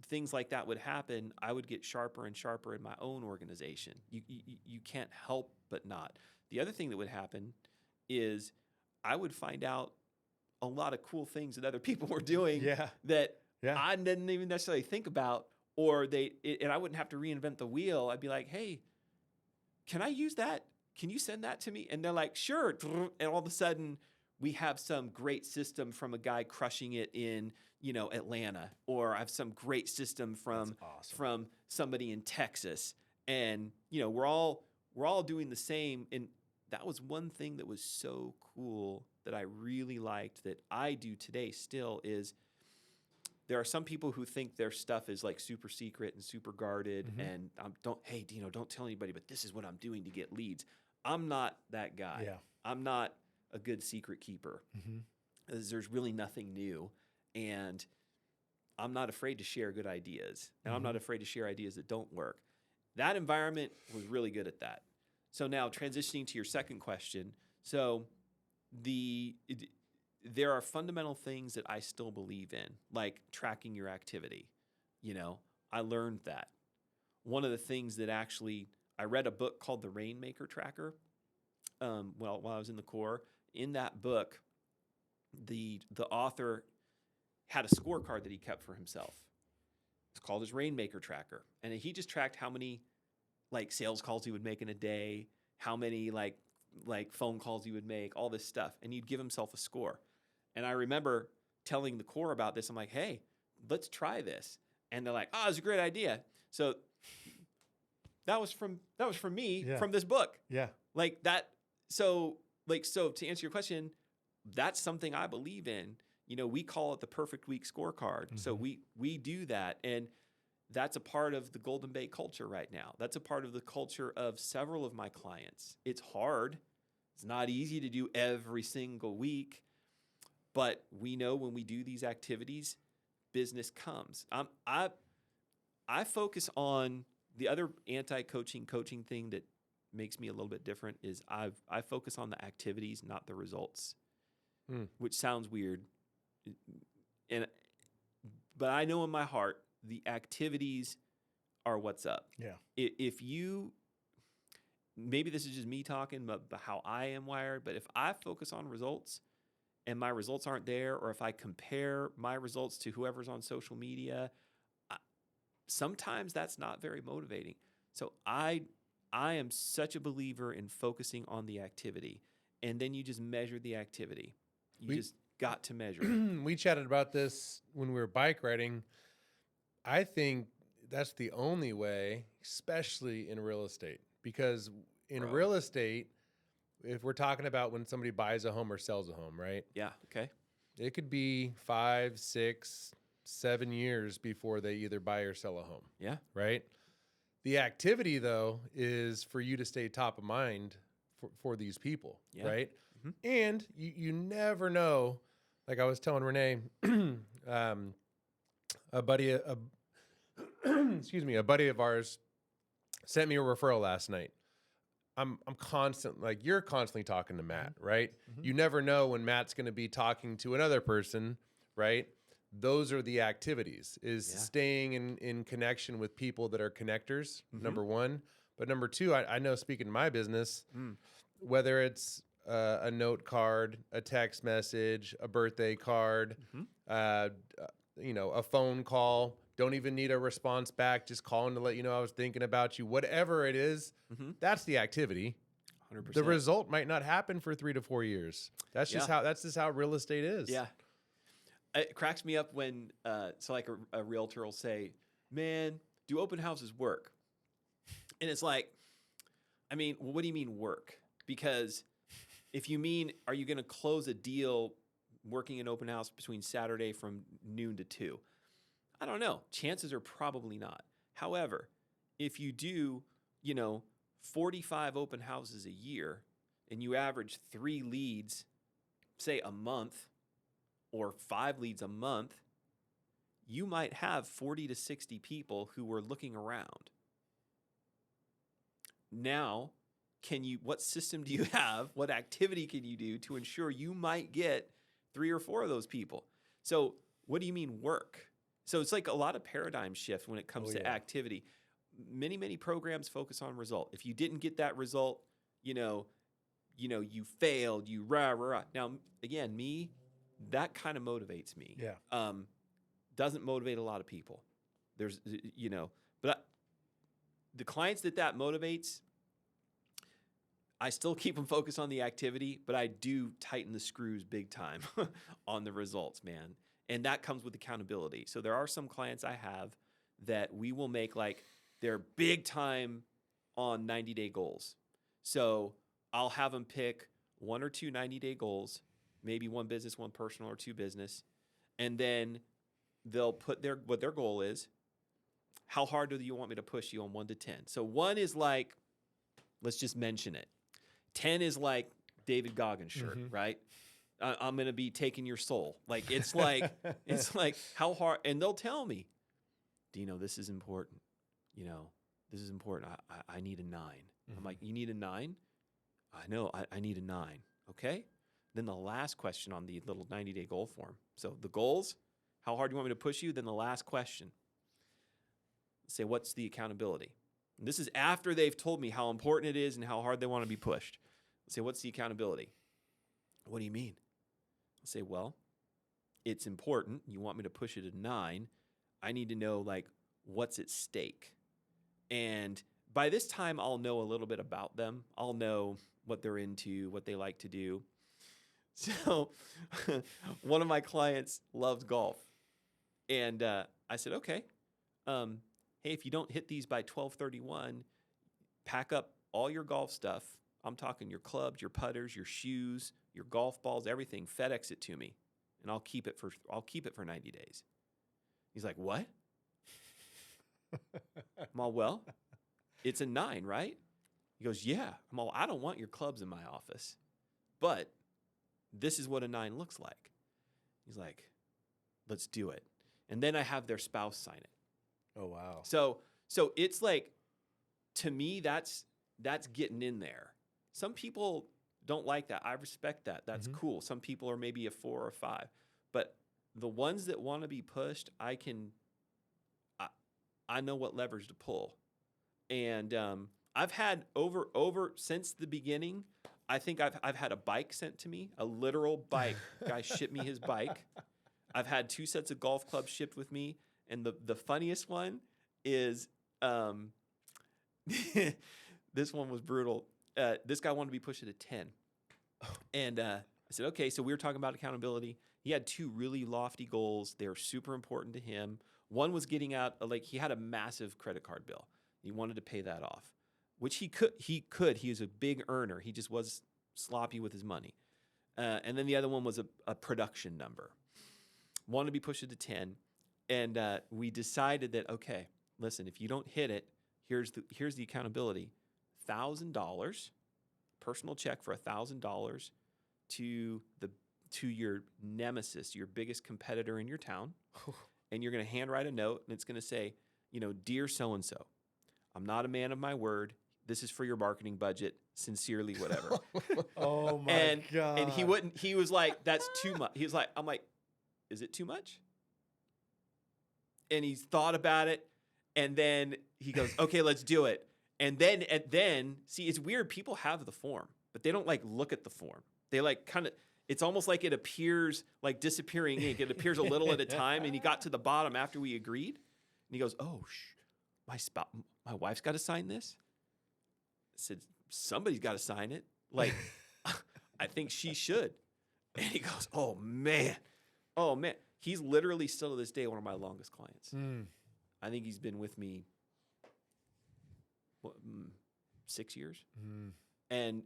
things like that would happen, I would get sharper and sharper in my own organization. You can't help but not. The other thing that would happen is I would find out a lot of cool things that other people were doing that I didn't even necessarily think about. Or and I wouldn't have to reinvent the wheel. I'd be like, hey, can I use that? Can you send that to me? And they're like, sure. And all of a sudden, we have some great system from a guy crushing it in, Atlanta. Or I have some great system from somebody in Texas. And, we're all doing the same. And that was one thing that was so cool that I really liked that I do today still is there are some people who think their stuff is like super secret and super guarded and hey, Dino, don't tell anybody, but this is what I'm doing to get leads. I'm not that guy. Yeah. I'm not a good secret keeper. There's really nothing new. And I'm not afraid to share good ideas. And I'm not afraid to share ideas that don't work. That environment was really good at that. So now transitioning to your second question. So there are fundamental things that I still believe in, like tracking your activity. I learned that. One of the things that I read a book called The Rainmaker Tracker while I was in the Corps. In that book, the author had a scorecard that he kept for himself. It's called his Rainmaker Tracker. And he just tracked how many sales calls he would make in a day, how many like phone calls he would make, all this stuff, and he'd give himself a score. And I remember telling the core about this. I'm like, hey, let's try this. And they're like, oh, it's a great idea. So that was from me from this book. Yeah. Like that. So to answer your question, that's something I believe in. You know, we call it the perfect week scorecard. So we do that. And that's a part of the Golden Bay culture right now. That's a part of the culture of several of my clients. It's hard. It's not easy to do every single week, but we know when we do these activities, business comes. I focus on the other anti-coaching thing that makes me a little bit different is I focus on the activities, not the results, which sounds weird. But I know in my heart, the activities are what's up. Yeah. If you, maybe this is just me talking about how I am wired, but if I focus on results and my results aren't there, or if I compare my results to whoever's on social media, sometimes that's not very motivating. So I am such a believer in focusing on the activity, and then you just measure the activity. You just got to measure it. We chatted about this when we were bike riding. I think that's the only way, especially in real estate, because in real estate, if we're talking about when somebody buys a home or sells a home, right? Yeah. Okay. It could be 5, 6, 7 years before they either buy or sell a home. Yeah. Right. The activity, though, is for you to stay top of mind for these people. Yeah. Right. And you never know. Like I was telling Renee, a buddy of ours sent me a referral last night. I'm you're constantly talking to Matt, right? You never know when Matt's going to be talking to another person, right? Those are the activities, is staying in connection with people that are connectors, number one. But number two, I know, speaking to my business, whether it's a note card, a text message, a birthday card, a phone call, don't even need a response back, just calling to let you know I was thinking about you, whatever it is, that's the activity. 100%. The result might not happen for 3 to 4 years. That's just how real estate is. Yeah. It cracks me up when, a realtor will say, man, do open houses work? And it's like, I mean, well, what do you mean work? Because if you mean, are you going to close a deal working an open house between Saturday from noon to 2? I don't know. Chances are probably not. However, if you do, 45 open houses a year and you average 3 leads, say a month, or 5 leads a month, you might have 40 to 60 people who are looking around. Now, what system do you have? What activity can you do to ensure you might get 3 or 4 of those people? So what do you mean work? So it's like a lot of paradigm shift when it comes to activity. Many, many programs focus on result. If you didn't get that result, you failed, you rah, rah, rah. Now, again, me, that kind of motivates me. Yeah. Doesn't motivate a lot of people. But the clients that motivates, I still keep them focused on the activity, but I do tighten the screws big time on the results, man. And that comes with accountability. So there are some clients I have that we will make they're big time on 90-day goals. So I'll have them pick 1 or 2 90-day goals, maybe 1 business, 1 personal, or 2 business. And then they'll put what their goal is. How hard do you want me to push you on 1 to 10? So 1 is let's just mention it. 10 is David Goggins shirt, right? I'm going to be taking your soul. It's how hard, and they'll tell me, Dino, this is important. This is important. I need a 9. I'm like, you need a 9? I know, I need a 9. Okay. Then the last question on the little 90-day goal form. So the goals, how hard do you want me to push you? Then the last question. Say, what's the accountability? And this is after they've told me how important it is and how hard they want to be pushed. Say, what's the accountability? What do you mean? I'll say, well, it's important. You want me to push it to 9. I need to know, what's at stake. And by this time, I'll know a little bit about them. I'll know what they're into, what they like to do. So one of my clients loves golf. And I said, okay, hey, if you don't hit these by 12/31, pack up all your golf stuff. I'm talking your clubs, your putters, your shoes, your golf balls, everything. FedEx it to me, and I'll keep it for 90 days. He's like, what? I'm all, well, it's a 9, right? He goes, yeah. I'm all, I don't want your clubs in my office, but this is what a 9 looks like. He's like, let's do it. And then I have their spouse sign it. Oh, wow. So it's like, to me, that's getting in there. Some people don't like that. I respect that. That's cool. Some people are maybe a 4 or a 5. But the ones that want to be pushed, I know what levers to pull. And I've had over since the beginning, I think I've had a bike sent to me, a literal bike. Guy shipped me his bike. I've had 2 sets of golf clubs shipped with me. And the funniest one is this one was brutal. This guy wanted to be pushed at a 10. And I said, okay, so we were talking about accountability. He had 2 really lofty goals. They were super important to him. One was getting out, he had a massive credit card bill. He wanted to pay that off, which he could. He was a big earner. He just was sloppy with his money. And then the other one was a production number. Wanted to be pushed to 10. And we decided that, okay, listen, if you don't hit it, here's the accountability. $1,000, personal check for $1,000 to your nemesis, your biggest competitor in your town. And you're going to handwrite a note, and it's going to say, dear so-and-so, I'm not a man of my word. This is for your marketing budget. Sincerely, whatever. Oh, my God. And he was like, that's too much. He was like, I'm like, is it too much? And he's thought about it. And then he goes, okay, let's do it. And then, see, it's weird. People have the form, but they don't look at the form. They it's almost like it appears like disappearing ink. It appears a little at a time. And he got to the bottom after we agreed. And he goes, oh, my wife's got to sign this? I said, somebody's got to sign it. I think she should. And he goes, oh, man. He's literally still to this day one of my longest clients. I think he's been with me 6 years. And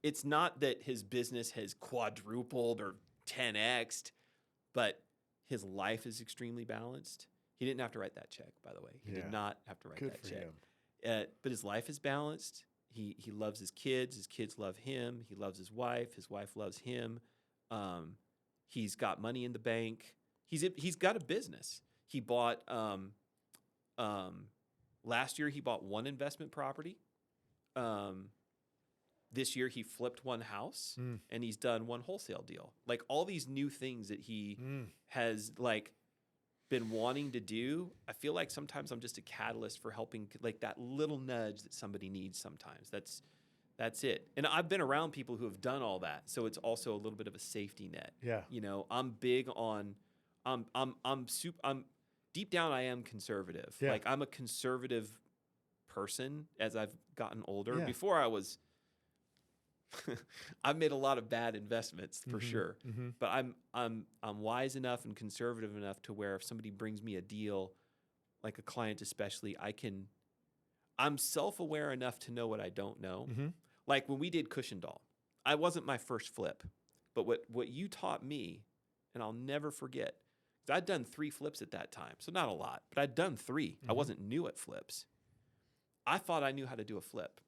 it's not that his business has quadrupled or 10x'd, but his life is extremely balanced. He didn't have to write that check, by the way. He did not have to write that check. But his life is balanced. He loves his kids. His kids love him. He loves his wife. His wife loves him. He's got money in the bank. He's got a business. He bought last year he bought 1 investment property. This year he flipped 1 house and he's done 1 wholesale deal. All these new things that he has been wanting to do. I feel like sometimes I'm just a catalyst for helping, that little nudge that somebody needs sometimes. That's it. And I've been around people who have done all that, so it's also a little bit of a safety net. Yeah. I'm big on I'm deep down I am conservative. Yeah. I'm a conservative person as I've gotten older. Yeah. Before I was I've made a lot of bad investments for sure. But I'm wise enough and conservative enough to where if somebody brings me a deal, like a client especially, I'm self-aware enough to know what I don't know. Like when we did Cushendall, I wasn't my first flip, but what you taught me, and I'll never forget, 'cause I'd done 3 flips at that time, so not a lot, but I'd done 3. I wasn't new at flips. I thought I knew how to do a flip.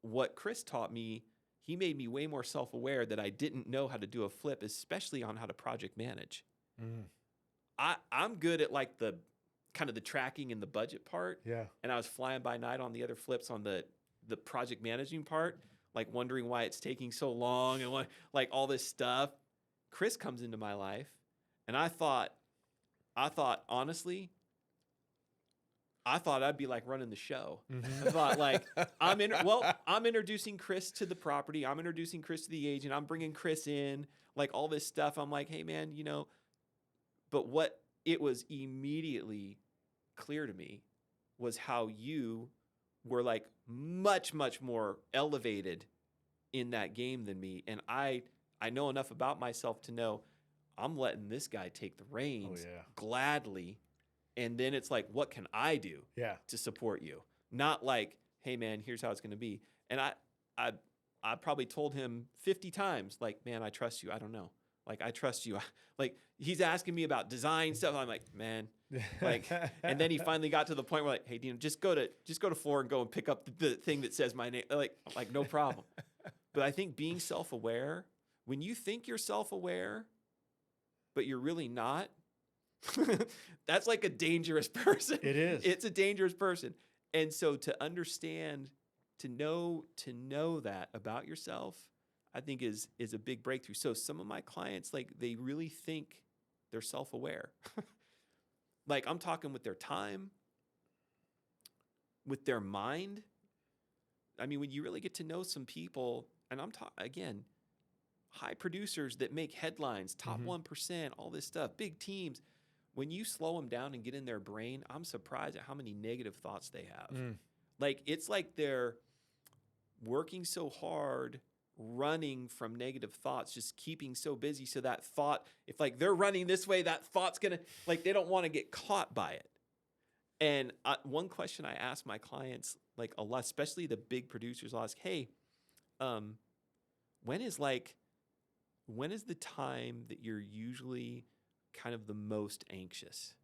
What Chris taught me, he made me way more self-aware that I didn't know how to do a flip, especially on how to project manage. I'm good at the kind of the tracking and the budget part. Yeah. And I was flying by night on the other flips on the project managing part, wondering why it's taking so long and all this stuff. Chris comes into my life, and I thought honestly, I'd be running the show. I thought I'm introducing Chris to the property. I'm introducing Chris to the agent. I'm bringing Chris in, all this stuff. I'm like, hey man, but what it was immediately clear to me was how you were like much, much more elevated in that game than me. And I know enough about myself to know I'm letting this guy take the reins gladly. And then it's like, what can I do to support you? Not like, hey man, here's how it's going to be. And I probably told him 50 times, like, man, I trust you. I don't know. Like, I trust you. Like, he's asking me about design stuff. I'm like, man, like, and then he finally got to the point where like, hey, Dino, just go to floor and go and pick up the thing that says my name. Like, no problem. But I think being self-aware, when you think you're self-aware, but you're really not, that's like a dangerous person. It is. It's a dangerous person. And so to understand, to know that about yourself, I think is a big breakthrough. So some of my clients, like, they really think they're self-aware. Like, I'm talking with their time, with their mind. I mean, when you really get to know some people, and I'm talking, again, high producers that make headlines, top 1%, all this stuff, big teams. When you slow them down and get in their brain, I'm surprised at how many negative thoughts they have. Like, it's like they're working so hard, running from negative thoughts, just keeping so busy. So that thought, if like they're running this way, that thought's going to, like, they don't want to get caught by it. And one question I ask my clients, like a lot, especially the big producers, I'll ask, hey, when is the time that you're usually kind of the most anxious?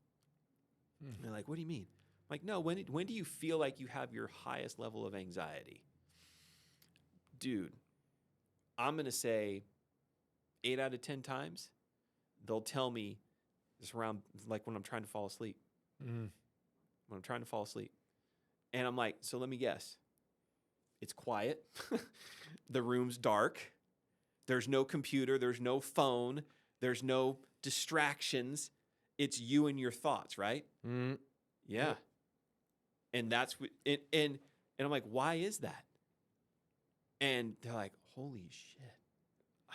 And they're like, what do you mean? I'm like, no, when do you feel like you have your highest level of anxiety? Dude, I'm going to say 8 out of 10 times, they'll tell me it's around like when I'm trying to fall asleep. When I'm trying to fall asleep. And I'm like, so let me guess. It's quiet. The room's dark. There's no computer. There's no phone. There's no distractions. It's you and your thoughts, right? Yeah. And that's what, and I'm like, why is that? And they're like, holy shit,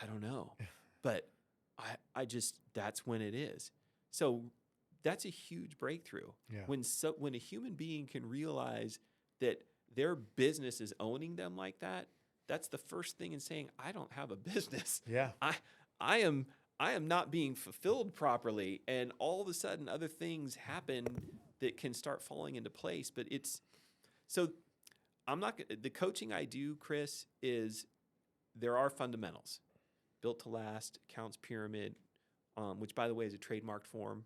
I don't know. But I just, that's when it is. So that's a huge breakthrough. Yeah. When a human being can realize that their business is owning them like that, that's the first thing in saying, I don't have a business. Yeah. I am not being fulfilled properly. And all of a sudden other things happen that can start falling into place. But the coaching I do, Chris, is there are fundamentals. Built to last, counts pyramid, which by the way is a trademarked form.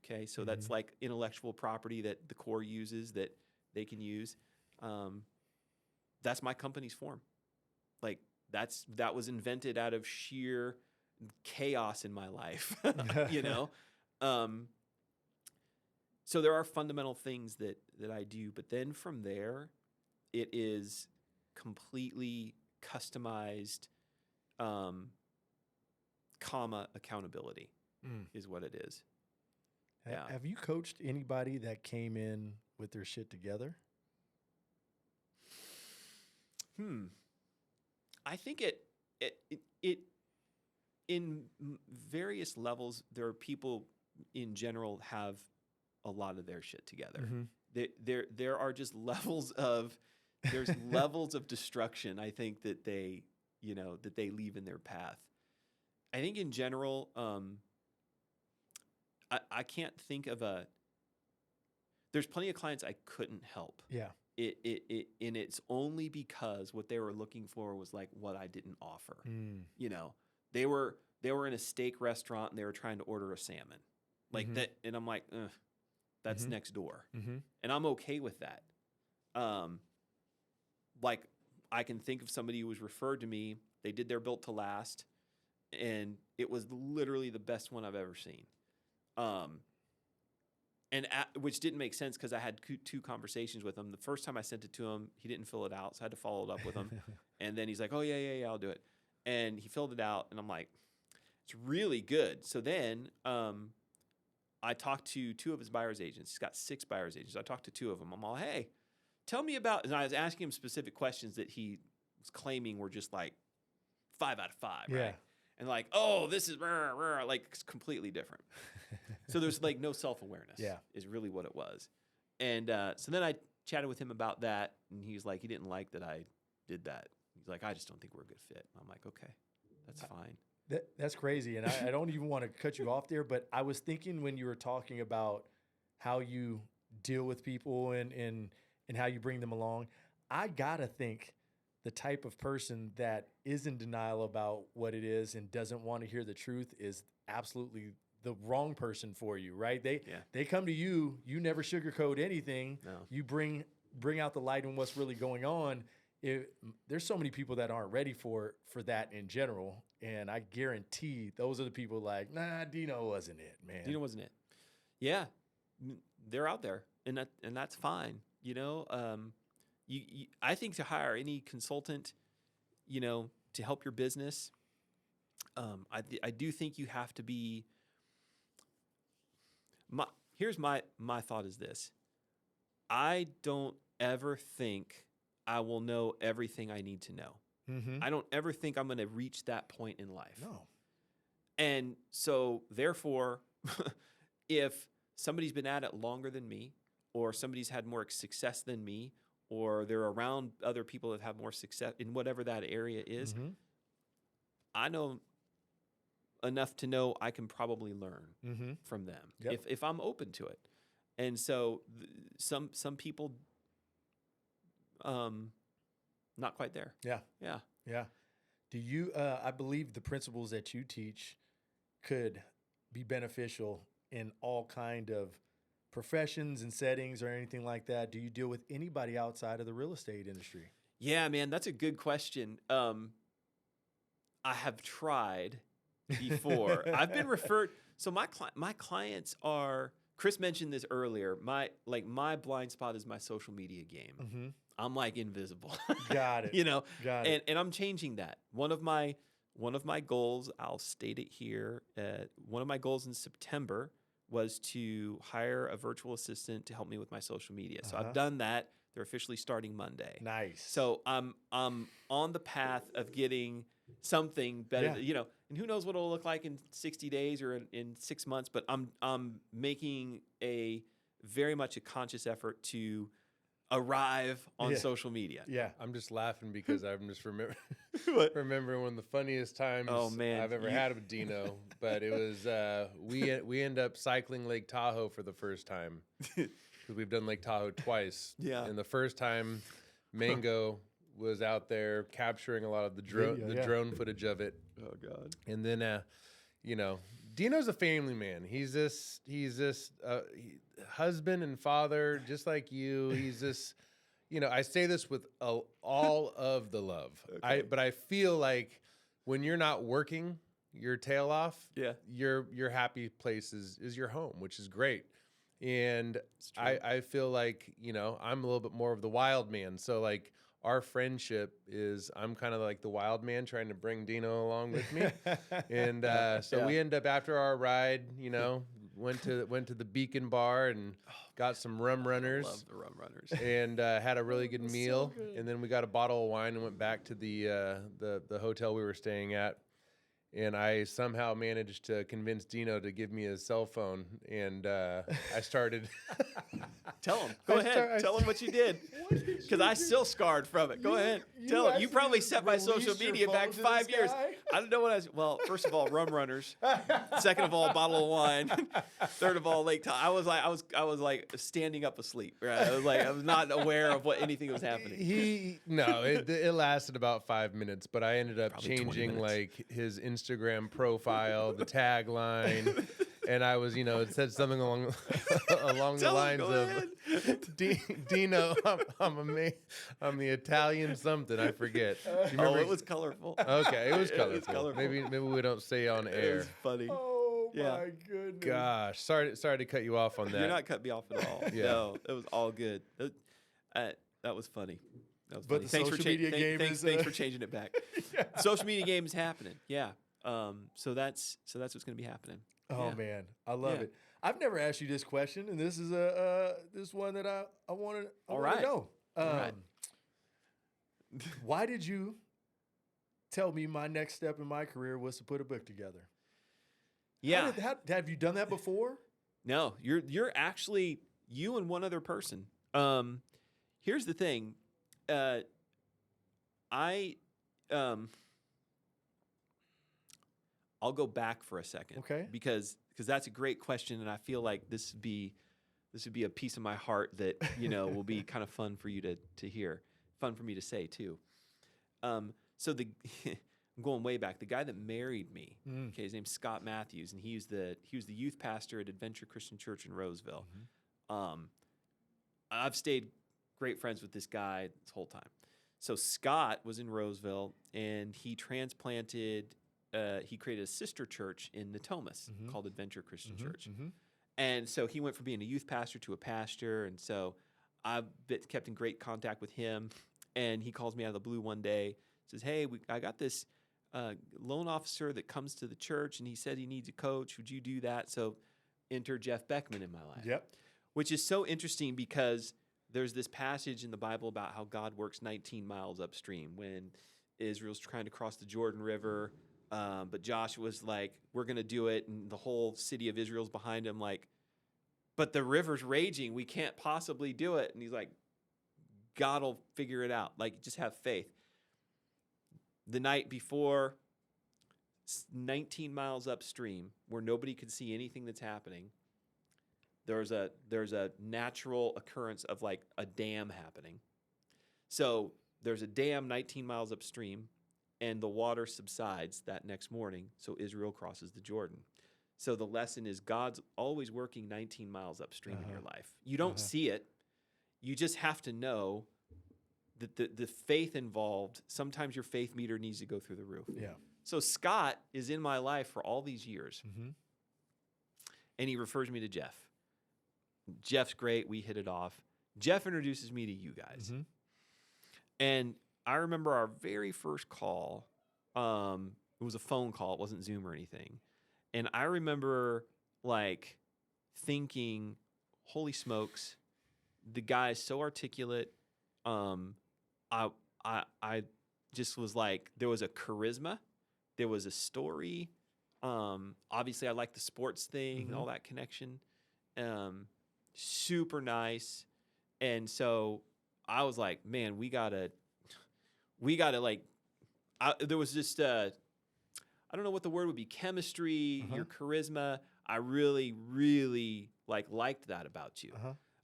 Okay, so that's like intellectual property that the core uses that they can use. That's my company's form. Like that was invented out of sheer chaos in my life, you know? So there are fundamental things that I do, but then from there, it is completely customized, accountability is what it is. Yeah. Have you coached anybody that came in with their shit together? I think it in various levels, there are people in general have a lot of their shit together. There are just levels of levels of destruction. I think that they leave in their path. I think in general, I can't think of there's plenty of clients I couldn't help. Yeah. And it's only because what they were looking for was like what I didn't offer. You know, they were in a steak restaurant and they were trying to order a salmon, like that, and I'm like, that's next door, and I'm okay with that. Like I can think of somebody who was referred to me. They did their built to last, and it was literally the best one I've ever seen. Which didn't make sense because I had 2 conversations with him. The first time I sent it to him, he didn't fill it out, so I had to follow it up with him. And then he's like, oh, yeah, I'll do it. And he filled it out, and I'm like, it's really good. So then I talked to 2 of his buyer's agents. He's got 6 buyer's agents. I talked to 2 of them. I'm all, hey, tell me about, and I was asking him specific questions that he was claiming were just like 5 out of 5, right? And like, oh, this is like it's completely different. So there's like no self-awareness is really what it was. And so then I chatted with him about that, and he was like, he didn't like that I did that. He's like, I just don't think we're a good fit. I'm like, okay, that's fine. That's crazy. And I don't even want to cut you off there, but I was thinking when you were talking about how you deal with people and how you bring them along, I got to think the type of person that is in denial about what it is and doesn't want to hear the truth is absolutely the wrong person for you, right? They come to you, you never sugarcoat anything. No. You bring out the light on what's really going on. There's so many people that aren't ready for that in general, and I guarantee those are the people like, nah, Dino wasn't it, man. Dino wasn't it. Yeah, they're out there, and that's fine. I think to hire any consultant, to help your business, I do think you have to be. Here's my thought is this: I don't ever think I will know everything I need to know. Mm-hmm. I don't ever think I'm going to reach that point in life. No. And so, therefore, if somebody's been at it longer than me, or somebody's had more success than me, or they're around other people that have more success in whatever that area is, Mm-hmm. I know enough to know I can probably learn Mm-hmm. from them Yep. if I'm open to it. And so, some people, not quite there. Yeah. Yeah. Yeah. Do you, I believe the principles that you teach could be beneficial in all kind of professions and settings or anything like that. Do you deal with anybody outside of the real estate industry? Yeah, man, that's a good question. I have tried before. I've been referred. So my clients are. Chris mentioned this earlier. My blind spot is my social media game. Mm-hmm. I'm like invisible. Got it. Got it. And I'm changing that. One of my goals, I'll state it here. One of my goals in September was to hire a virtual assistant to help me with my social media. So I've done that. They're officially starting Monday. Nice. So I'm on the path of getting something better. Yeah. And who knows what it'll look like in 60 days or in 6 months. But I'm making very much a conscious effort to arrive on social media. Yeah. I'm just laughing because I'm just What? remembering one of the funniest times I've ever had with Dino. But it was we end up cycling Lake Tahoe for the first time because we've done Lake Tahoe twice. Yeah. And the first time, Mango was out there capturing a lot of the drone footage of it. Oh God. And then Dino's a family man. He's this husband and father, just like you. He's this, I say this with all of the love. Okay. But I feel like when you're not working your tail off, Yeah. your happy place is your home, which is great. And true. I feel like, I'm a little bit more of the wild man. So like our friendship is I'm kind of like the wild man trying to bring Dino along with me. And so we end up after our ride, went to the Beacon Bar and got some rum runners. I love the rum runners. And had a really good meal. good. And then we got a bottle of wine and went back to the hotel we were staying at. And I somehow managed to convince Dino to give me his cell phone. And I started. Tell him. Go ahead. Tell him what you did. Because I still scarred from it. Go ahead. Tell him. You probably set my social released your media back phone to 5 this years. guy? I don't know what I was. Well, first of all, rum runners. Second of all, a bottle of wine. Third of all, Lake Tahoe. I was like standing up asleep. Right? I was not aware of what anything was happening. It lasted about 5 minutes, but I ended up Probably 20 changing minutes. like his Instagram profile, the tagline, and I was, it said something along the Tell him, lines go of ahead. Dino, I'm the Italian something, I forget. Do you remember? It was colorful. Okay, it was It colorful. was colorful. Maybe we don't say on It air. was funny. Oh Yeah. my goodness. Gosh, sorry to cut you off on that. You're not cutting me off at all. Yeah. No, it was all good. That was funny. That was But funny. the social media game thanks is, for changing it back. Social media game is happening. Yeah. So that's what's going to be happening. Oh Yeah. man, I love Yeah. it. I've never asked you this question, and this is this one that I want to right. know. All right. Why did you tell me my next step in my career was to put a book together? Yeah. Have you done that before? No, you're actually You and one other person. Here's the thing. I'll go back for a second. Okay. Because that's a great question, and I feel like this would be a piece of my heart that will be kind of fun for you to hear, fun for me to say too. So I'm going way back. The guy that married me, okay, his name's Scott Matthews, and he was the youth pastor at Adventure Christian Church in Roseville. I've stayed great friends with this guy this whole time. So Scott was in Roseville, and he transplanted. He created a sister church in Natomas called Adventure Christian Church. And so he went from being a youth pastor to a pastor. And so I've kept in great contact with him. And he calls me out of the blue one day, says, hey, I got this loan officer that comes to the church, and he said he needs a coach. Would you do that? So enter Jeff Beckman in my life. Yep. Which is so interesting because there's this passage in the Bible about how God works 19 miles upstream when Israel's trying to cross the Jordan River. But Joshua's like, we're going to do it. And the whole city of Israel's behind him like, but the river's raging. We can't possibly do it. And he's like, God will figure it out. Like, just have faith. The night before, 19 miles upstream, where nobody could see anything that's happening, there's a natural occurrence of like a dam happening. So there's a dam 19 miles upstream, and the water subsides that next morning, so Israel crosses the Jordan. So the lesson is God's always working 19 miles upstream in your life. You don't see it. You just have to know that the faith involved, sometimes your faith meter needs to go through the roof. Yeah. So Scott is in my life for all these years, and he refers me to Jeff. Jeff's great. We hit it off. Jeff introduces me to you guys. And I remember our very first call. It was a phone call. It wasn't Zoom or anything. And I remember like thinking, holy smokes, the guy is so articulate. I just was like, there was a charisma. There was a story. Obviously, I like the sports thing, all that connection. Super nice. And so I was like, man, we gotta like, there was just, I don't know what the word would be, chemistry, your charisma. I really, really liked that about you.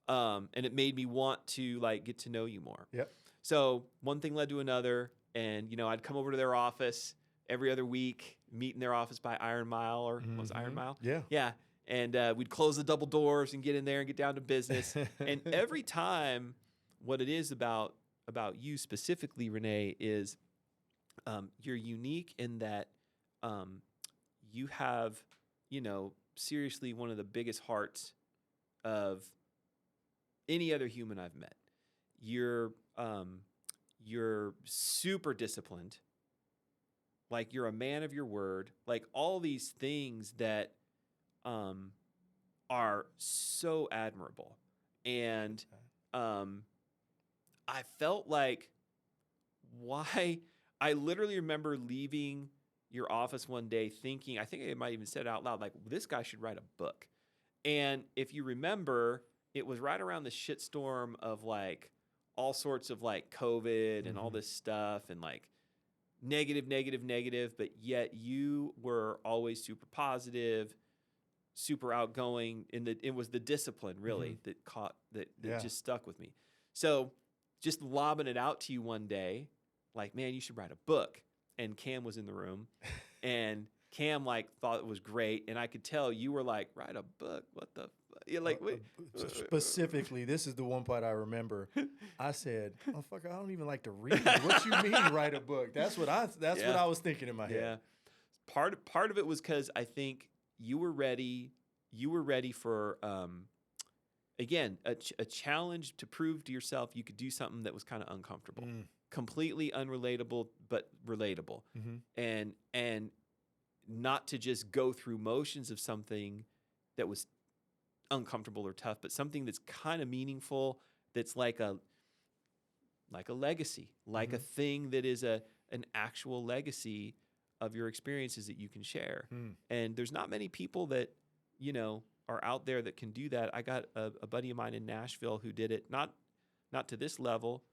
And it made me want to like get to know you more. Yep. So one thing led to another, and I'd come over to their office every other week, meet in their office by Iron Mile, or was it Iron Mile? Yeah. Yeah. And we'd close the double doors and get in there and get down to business. And every time, what it is about you specifically, Rene, is you're unique in that you have, seriously one of the biggest hearts of any other human I've met. You're super disciplined. Like, you're a man of your word. Like, all these things that are so admirable. And I felt like, why? I literally remember leaving your office one day thinking, I think I might even said it out loud, like, this guy should write a book. And if you remember, it was right around the shitstorm of like all sorts of like COVID and all this stuff and like negative, but yet you were always super positive, super outgoing. It was the discipline really that just stuck with me. So just lobbing it out to you one day, like, man, you should write a book. And Cam was in the room, and Cam thought it was great, and I could tell you were like, write a book? What the? You're like, wait. Specifically, this is the one part I remember. I said, "Oh fuck, I don't even like to read. What you mean write a book?" That's what I was thinking in my head. Yeah. Part of it was because I think you were ready. You were ready for again a challenge to prove to yourself you could do something that was kind of uncomfortable. Completely unrelatable, but relatable. And not to just go through motions of something that was uncomfortable or tough, but something that's kind of meaningful, that's like a legacy, like a thing that is an actual legacy of your experiences that you can share. And there's not many people that, are out there that can do that. I got a buddy of mine in Nashville who did it, not to this level,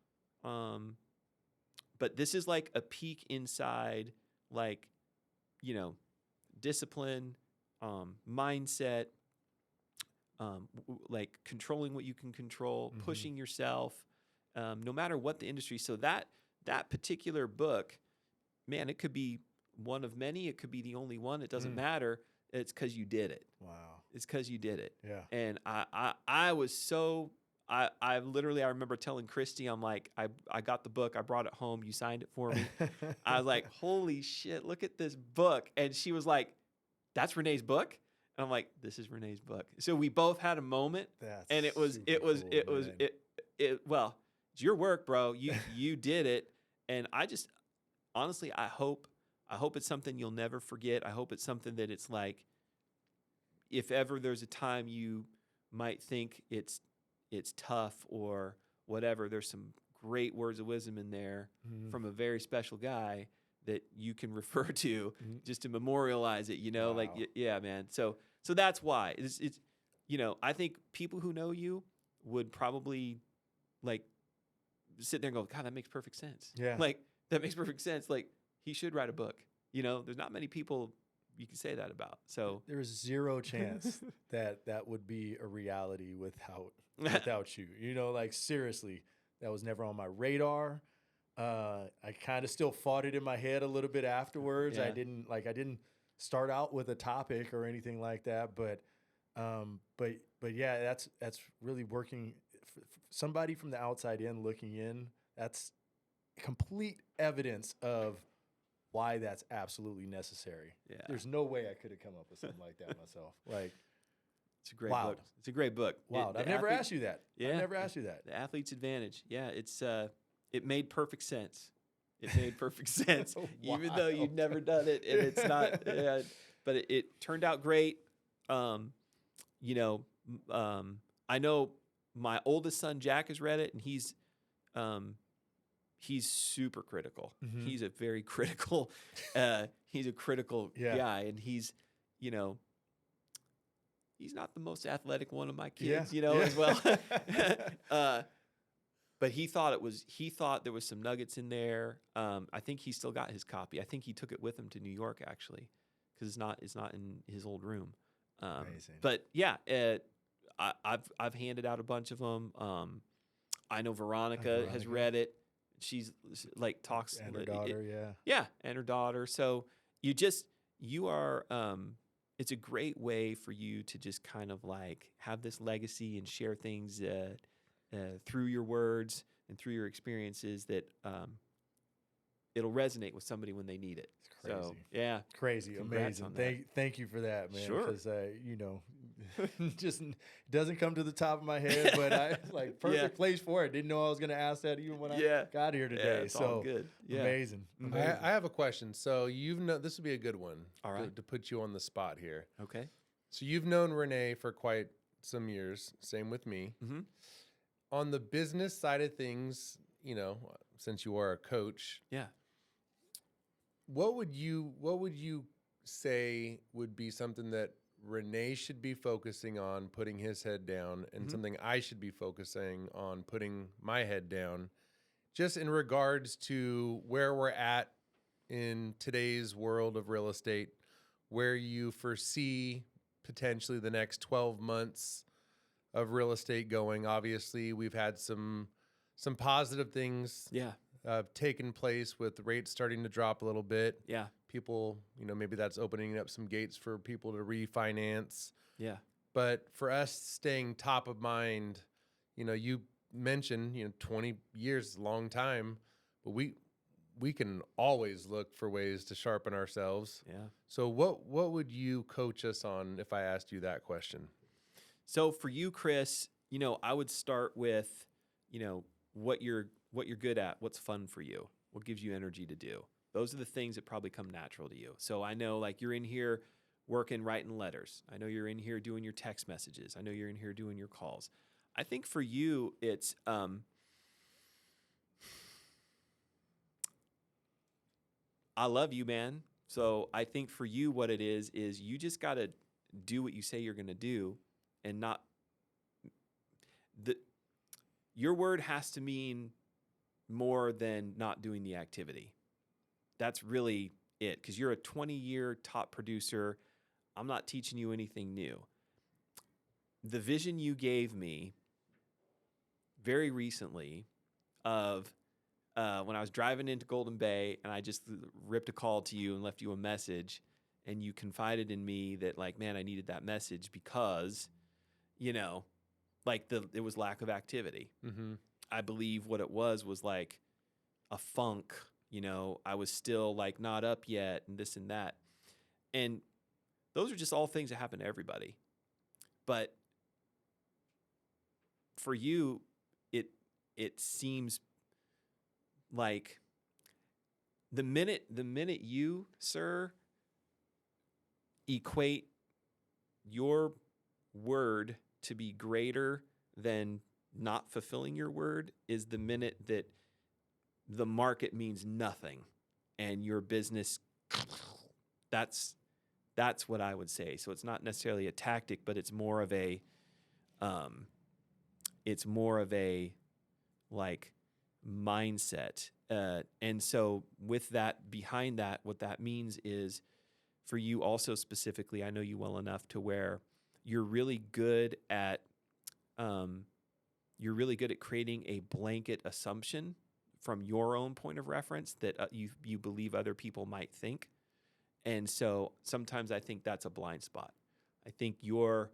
but this is like a peek inside, like, discipline, mindset, like controlling what you can control, pushing yourself, no matter what the industry. So that particular book, man, it could be one of many. It could be the only one. It doesn't matter. It's because you did it. Wow. It's because you did it. Yeah. And I was so, I literally, I remember telling Christy, I'm like, I got the book. I brought it home. You signed it for me. I was like, holy shit, look at this book. And she was like, that's Renee's book? And I'm like, this is Rene's book. So we both had a moment. That's and it was, well, it's your work, bro. You did it. And I just, honestly, I hope it's something you'll never forget. I hope it's something that it's like, if ever there's a time you might think it's tough or whatever, there's some great words of wisdom in there from a very special guy that you can refer to just to memorialize it, Wow. like, yeah, man. So that's why it's, I think people who know you would probably like sit there and go, God, that makes perfect sense. Yeah. Like that makes perfect sense. Like he should write a book, there's not many people you can say that about. So There's zero chance that would be a reality without you. Like seriously, that was never on my radar. I kind of still fought it in my head a little bit afterwards. Yeah. I didn't start out with a topic or anything like that, but yeah, that's really working. Somebody from the outside in looking in, that's complete evidence of why that's absolutely necessary. Yeah. There's no way I could have come up with something like that myself. Like, it's a great Wow. book. It's a great book. wow, The I've never athlete- asked you that. Yeah. I've never asked you that. The Athlete's Advantage. Yeah, it's it made perfect sense. It made perfect sense, even though you'd never done it, and it's not. Yeah, but it turned out great. I know my oldest son Jack has read it, and he's super critical. He's a very critical. He's a critical Yeah. guy, and he's not the most athletic one of my kids, Yeah. as well. But he thought there was some nuggets in there. I think he still got his copy. I think he took it with him to New York actually, because it's not in his old room. Amazing. But yeah, I've handed out a bunch of them. I know Veronica has Veronica. read it. She's like talks And her daughter, yeah. yeah, and her daughter. So you are. It's a great way for you to just kind of like have this legacy and share things through your words and through your experiences that it'll resonate with somebody when they need it. It's crazy. So yeah, Crazy, Congrats amazing. on that. Thank you for that, man. Sure. Because just doesn't come to the top of my head, but I like perfect place for it. Didn't know I was gonna ask that even when I got here yeah, today. it's So all good. Yeah. amazing. Mhm. amazing. I have a question. So this would be a good one. All right. To put you on the spot here. Okay. So you've known Rene for quite some years. Same with me. Mm-hmm. On the business side of things, since you are a coach, Yeah. what would you say would be something that Rene should be focusing on, putting his head down, and something I should be focusing on, putting my head down, just in regards to where we're at in today's world of real estate, where you foresee potentially the next 12 months of real estate going? Obviously, we've had some positive things Yeah. taken place with rates starting to drop a little bit. Yeah. People, maybe that's opening up some gates for people to refinance. Yeah. But for us staying top of mind, you mentioned, 20 years is a long time, but we can always look for ways to sharpen ourselves. Yeah. So what would you coach us on if I asked you that question? So for you, Chris, I would start with, what you're good at, what's fun for you, what gives you energy to do. Those are the things that probably come natural to you. So I know like you're in here working, writing letters. I know you're in here doing your text messages. I know you're in here doing your calls. I think for you, it's, I love you, man. So I think for you, what it is you just got to do what you say you're going to do and not your word has to mean more than not doing the activity. That's really it, because you're a 20-year top producer. I'm not teaching you anything new. The vision you gave me very recently of when I was driving into Golden Bay and I just ripped a call to you and left you a message, and you confided in me that, like, man, I needed that message because, like it was lack of activity. Mm-hmm. I believe what it was like a funk, I was still like not up yet and this and that. And those are just all things that happen to everybody. But for you, it seems like the minute you, sir, equate your word to be greater than not fulfilling your word is the minute that the market means nothing and your business, that's what I would say. So it's not necessarily a tactic, but it's more of a like mindset. And so with that, behind that, what that means is for you also specifically, I know you well enough to where you're really good at creating a blanket assumption from your own point of reference that you believe other people might think. And so sometimes I think that's a blind spot. I think your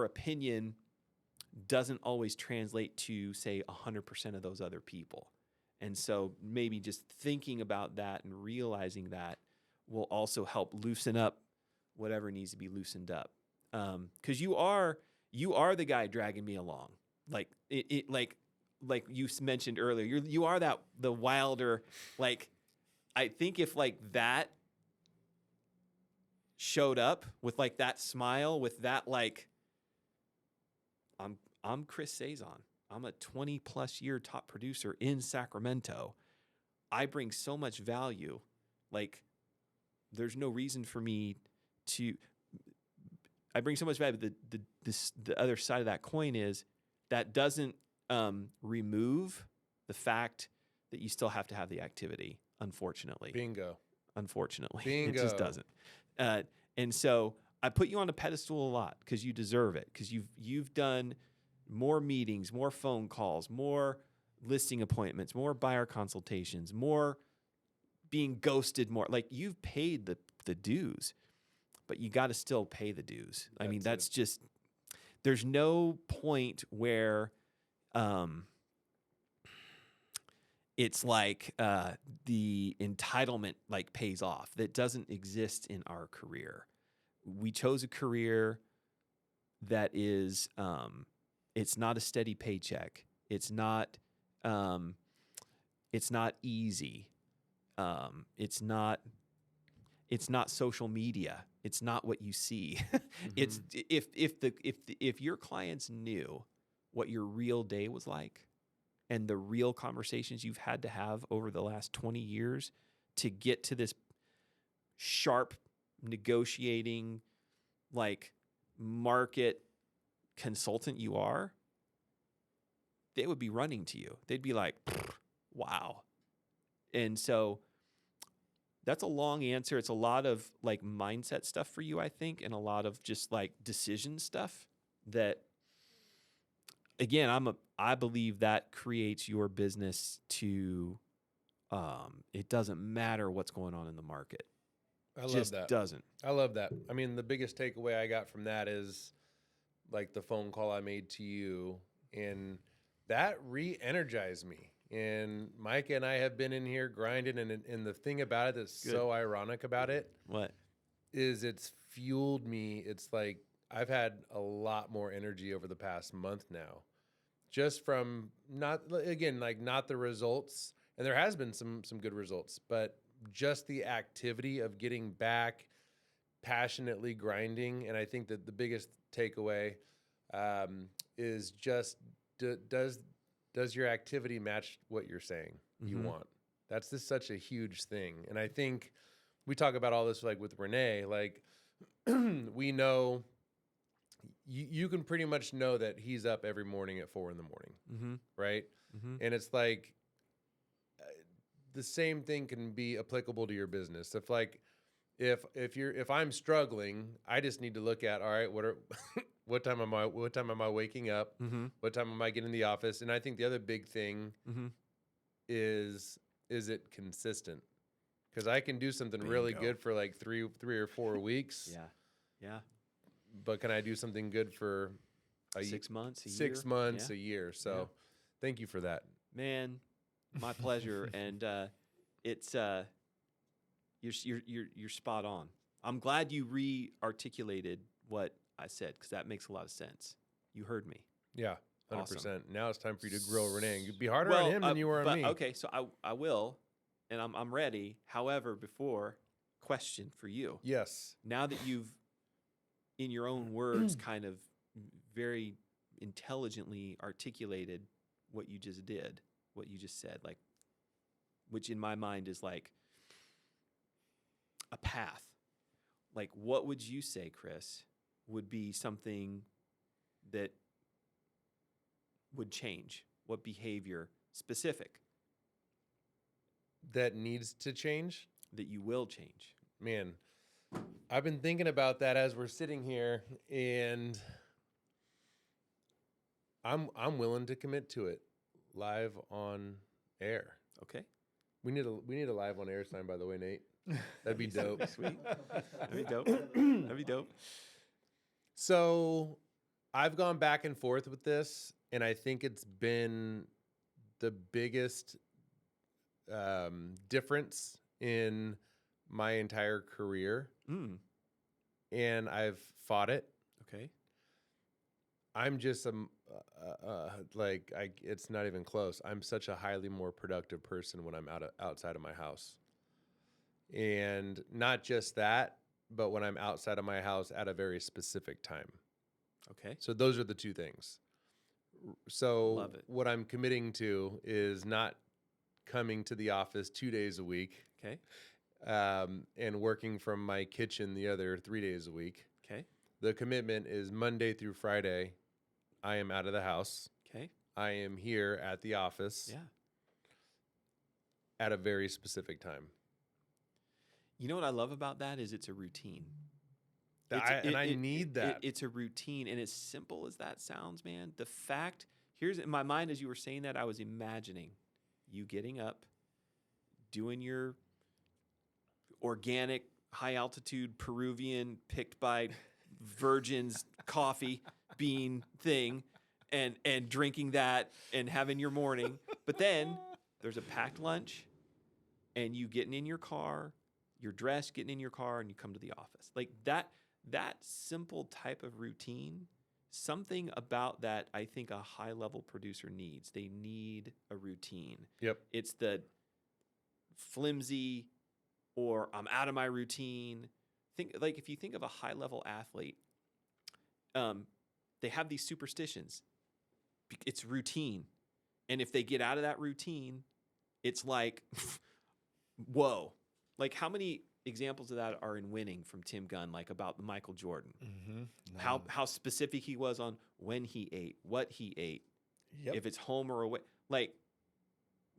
opinion doesn't always translate to, say, 100% of those other people. And so maybe just thinking about that and realizing that will also help loosen up whatever needs to be loosened up. Because you are the guy dragging me along. Like you mentioned earlier, you are the wilder. Like, I think if like that showed up with like that smile, with that like, I'm Chris Saison. I'm a 20+ year top producer in Sacramento. I bring so much value. Like, there's no reason for me to. I bring so much value. The other side of that coin is that doesn't remove the fact that you still have to have the activity. Unfortunately, Bingo. It just doesn't. And so I put you on a pedestal a lot because you deserve it. Because you've done more meetings, more phone calls, more listing appointments, more buyer consultations, more being ghosted, more like you've paid the dues, but you got to still pay the dues. I mean, that's just, there's no point where it's like the entitlement like pays off. That doesn't exist in our career. We chose a career that is it's not a steady paycheck. It's not easy. It's not social media. It's not what you see. It's if your clients knew what your real day was like and the real conversations you've had to have over the last 20 years to get to this sharp negotiating, like, market consultant you are, they would be running to you. They'd be like, wow. And so that's a long answer. It's a lot of like mindset stuff for you, I think, and a lot of just like decision stuff that, again, I believe that creates your business to, it doesn't matter what's going on in the market. I love that. Doesn't. I love that. I mean, the biggest takeaway I got from that is like the phone call I made to you, and that re-energized me. And Micah and I have been in here grinding, and the thing about it that's so ironic about it, What? is it's fueled me. It's like I've had a lot more energy over the past month now, just from not the results, and there has been some good results, but just the activity of getting back passionately grinding. And I think that the biggest takeaway is just does your activity match what you're saying you want? That's just such a huge thing. And I think we talk about all this like with Rene, like we know you can pretty much know that he's up every morning at 4 a.m, Mm-hmm. right? Mm-hmm. And it's like the same thing can be applicable to your business. If I'm struggling, I just need to look at, all right, what time am I waking up? Mm-hmm. What time am I getting in the office? And I think the other big thing Mm-hmm. is it consistent? Because I can do something really Bingo. good for like three or 4 weeks. Yeah. Yeah. But can I do something good for 6 months, a year? 6 months, Yeah. a year? So Yeah. thank you for that. Man, my pleasure. And it's you're spot on. I'm glad you re-articulated what I said because that makes a lot of sense. You heard me. Yeah, 100%. Awesome. Now it's time for you to grill Rene. You'd be harder on him than you were on but, me. Okay, so I will, and I'm ready. However, before, question for you. Yes. Now that you've, in your own words, kind of very intelligently articulated what you just did, what you just said, like, which in my mind is like a path. Like, what would you say, Chris, would be something that would change? What behavior specific That needs to change? that you will change? Man, I've been thinking about that as we're sitting here, and I'm willing to commit to it live on air. Okay. We need a live on air sign, by the way, Nate. That'd be dope. Sweet. That'd be dope. That'd be dope. So I've gone back and forth with this, and I think it's been the biggest difference in my entire career, Mm. and I've fought it. Okay. I'm just it's not even close. I'm such a highly more productive person when I'm outside of my house. And not just that, but when I'm outside of my house at a very specific time. Okay. So those are the two things. So Love it. what I'm committing to is not coming to the office 2 days a week, Okay. and working from my kitchen the other 3 days a week. Okay. The commitment is Monday through Friday, I am out of the house. Okay. I am here at the office Yeah. at a very specific time. You know what I love about that is it's a routine. I need that. It's a routine, and as simple as that sounds, man, the fact, here's in my mind as you were saying that, I was imagining you getting up, doing your organic, high-altitude Peruvian, picked by virgins coffee bean thing, and drinking that and having your morning. But then there's a packed lunch, and you getting in your car, you're dressed, getting in your car, and you come to the office. Like that simple type of routine, something about that I think a high-level producer needs. They need a routine. Yep. It's the flimsy or I'm out of my routine. If you think of a high-level athlete, they have these superstitions. It's routine. And if they get out of that routine, it's like, whoa. Like, how many examples of that are in Winning from Tim Gunn, like about Michael Jordan? Mm-hmm. How specific he was on when he ate, what he ate, Yep. if it's home or away. Like,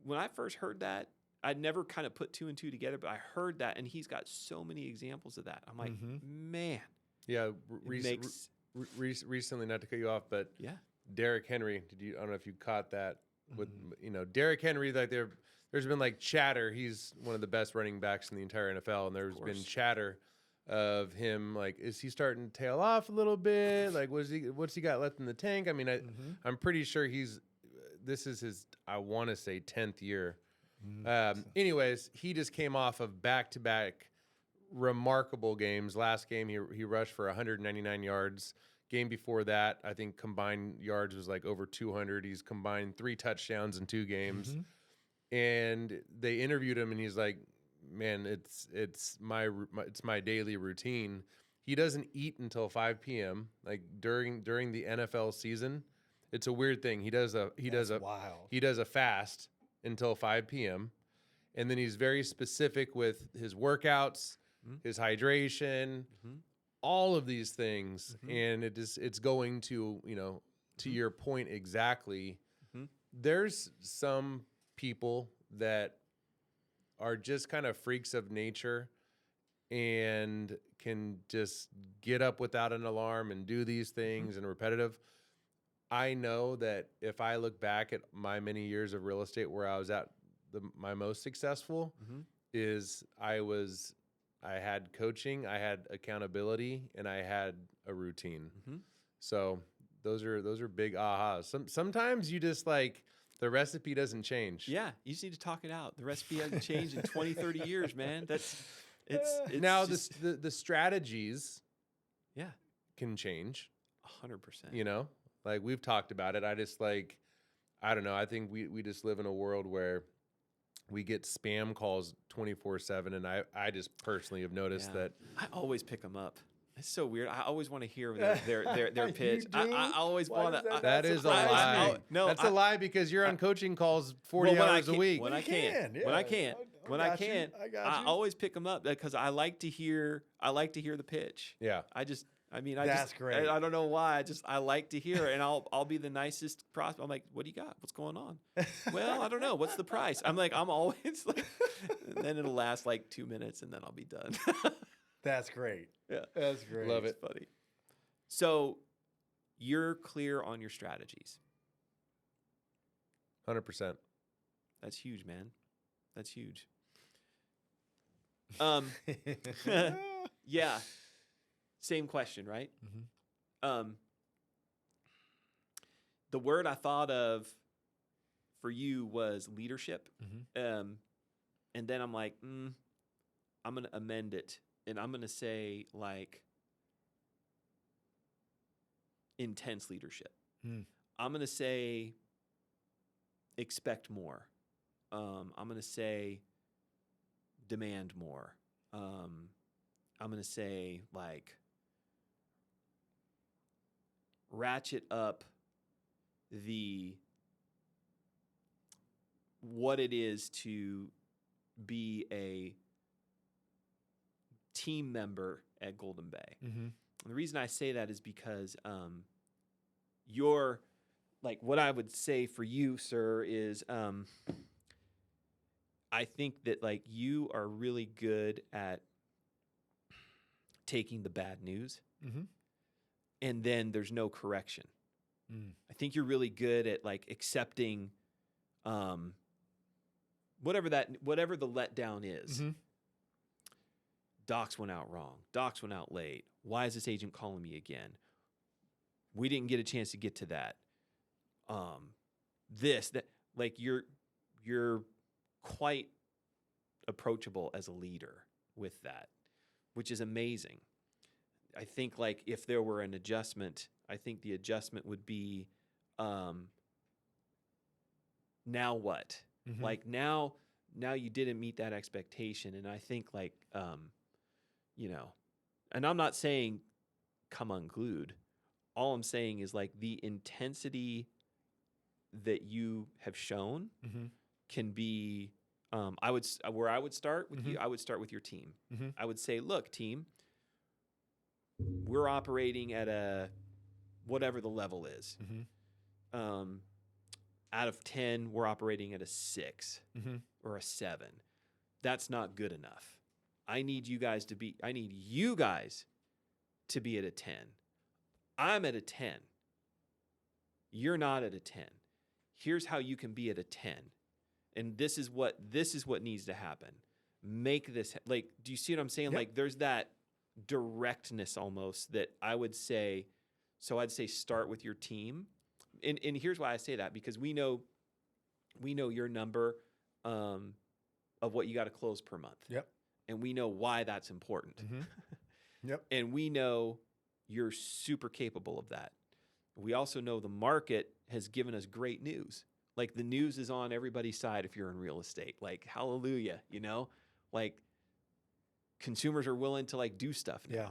when I first heard that, I'd never kind of put two and two together, but I heard that, and he's got so many examples of that. I'm like, man, Yeah. makes Recently, not to cut you off, but yeah, Derrick Henry, I don't know if you caught that with, Derrick Henry, like there's been like chatter. He's one of the best running backs in the entire NFL. And there's been chatter of him. Like, is he starting to tail off a little bit? Like, what's he got left in the tank? I mean, I'm pretty sure this is his, I want to say 10th year. Anyways, he just came off of back-to-back remarkable games. Last game, he rushed for 199 yards. Game before that, I think combined yards was like over 200. He's combined 3 touchdowns in 2 games. And they interviewed him, and he's like, "Man, it's my daily routine." He doesn't eat until 5 p.m. Like during the NFL season. It's a weird thing. He does a fast until 5 p.m. And then he's very specific with his workouts, his hydration, all of these things, and it's going to, you know, to your point exactly. There's some people that are just kind of freaks of nature and can just get up without an alarm and do these things and repetitive. I know that if I look back at my many years of real estate where I was at my most successful is I had coaching, I had accountability, and I had a routine. So those are big ahas. Sometimes you just like the recipe doesn't change. Yeah, you just need to talk it out. The recipe hasn't changed in 20, 30 years, man. It's Now just, the strategies yeah, can change. 100%. You know, like we've talked about it. I just like, I don't know. I think we just live in a world where we get spam calls 24/7, and I just personally have noticed that. I always pick them up. It's so weird. I always want to hear their pitch. I always want to. That is a lie. No, that's a lie because you're on coaching calls 40 hours a week. When I can, I always pick them up because I like to hear the pitch. Yeah. That's great. I don't know why. I like to hear it, and I'll be the nicest prospect. I'm like, what do you got? What's going on? Well, I don't know. What's the price? I'm always like, and then it'll last like 2 minutes, and then I'll be done. That's great. Yeah, that's great. Love it. It's funny. So you're clear on your strategies. 100%. That's huge, man. That's huge. Yeah. Same question, right? The word I thought of for you was leadership. And then I'm like, I'm going to amend it. And I'm going to say like intense leadership. I'm going to say expect more. I'm going to say demand more. I'm going to say like ratchet up what it is to be a team member at Golden Bay. And the reason I say that is because you're like what I would say for you, sir, is I think that like you are really good at taking the bad news and then there's no correction. I think you're really good at like accepting whatever the letdown is. Docs went out wrong. Docs went out late. Why is this agent calling me again? We didn't get a chance to get to that. That like you're quite approachable as a leader with that, which is amazing. I think like if there were an adjustment, I think the adjustment would be now what? Like now you didn't meet that expectation. And I think like and I'm not saying come unglued. All I'm saying is like the intensity that you have shown can be I would start with you, I would start with your team. I would say, look, team, we're operating at a whatever the level is. Out of 10, we're operating at a 6 or a 7. That's not good enough. I need you guys to be at a 10. I'm at a 10. You're not at a 10. Here's how you can be at a 10. And this is what needs to happen. Make this, like, do you see what I'm saying? Yep. Like there's that directness almost that I would say, so I'd say start with your team. And here's why I say that, because we know your number of what you got to close per month. Yep. And we know why that's important. Yep. And we know you're super capable of that. We also know the market has given us great news. Like the news is on everybody's side if you're in real estate. Like hallelujah, like consumers are willing to like do stuff now. Yeah.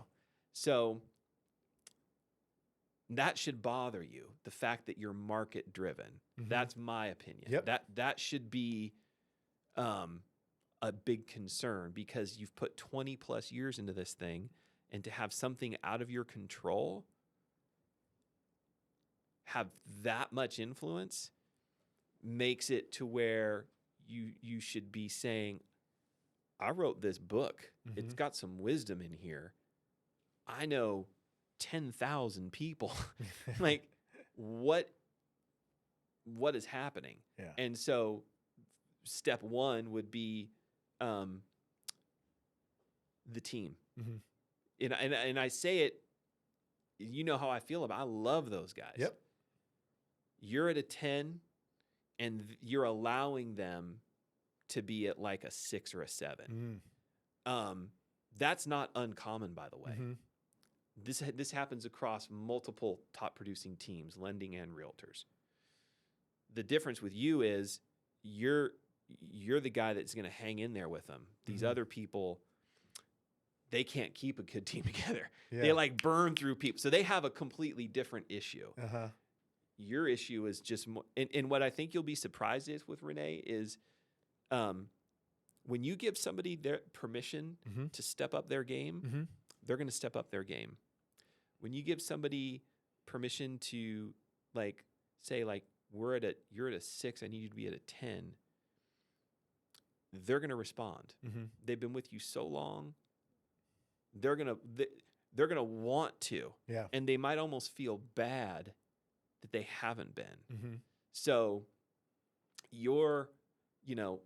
So that should bother you, the fact that you're market driven. That's my opinion. Yep. That should be a big concern, because you've put 20 plus years into this thing and to have something out of your control have that much influence makes it to where you should be saying, I wrote this book. It's got some wisdom in here. I know 10,000 people. Like, what is happening? Yeah. And so step one would be the team. And I say it, you know how I feel about it. I love those guys. Yep. You're at a 10 and you're allowing them to be at like a 6 or a 7. That's not uncommon, by the way. This happens across multiple top producing teams, lending and realtors. The difference with you is you're the guy that's going to hang in there with them. These other people, they can't keep a good team together. Yeah. They like burn through people. So they have a completely different issue. Your issue is just more, and what I think you'll be surprised with Rene is when you give somebody their permission to step up their game, they're going to step up their game. When you give somebody permission to like say like you're at a 6, I need you to be at a 10, they're going to respond. They've been with you so long. They're going to want to. Yeah. And they might almost feel bad that they haven't been. So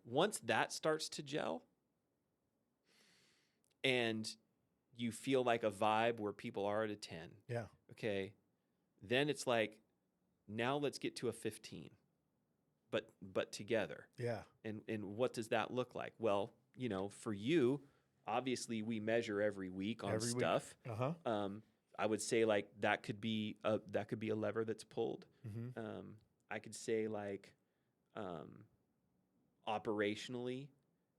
once that starts to gel and you feel like a vibe where people are at a 10. Yeah. Okay. Then it's like, now let's get to a 15, but together. Yeah. And what does that look like? Well, for you, obviously we measure every week on stuff. I would say like that could be a lever that's pulled. I could say like operationally,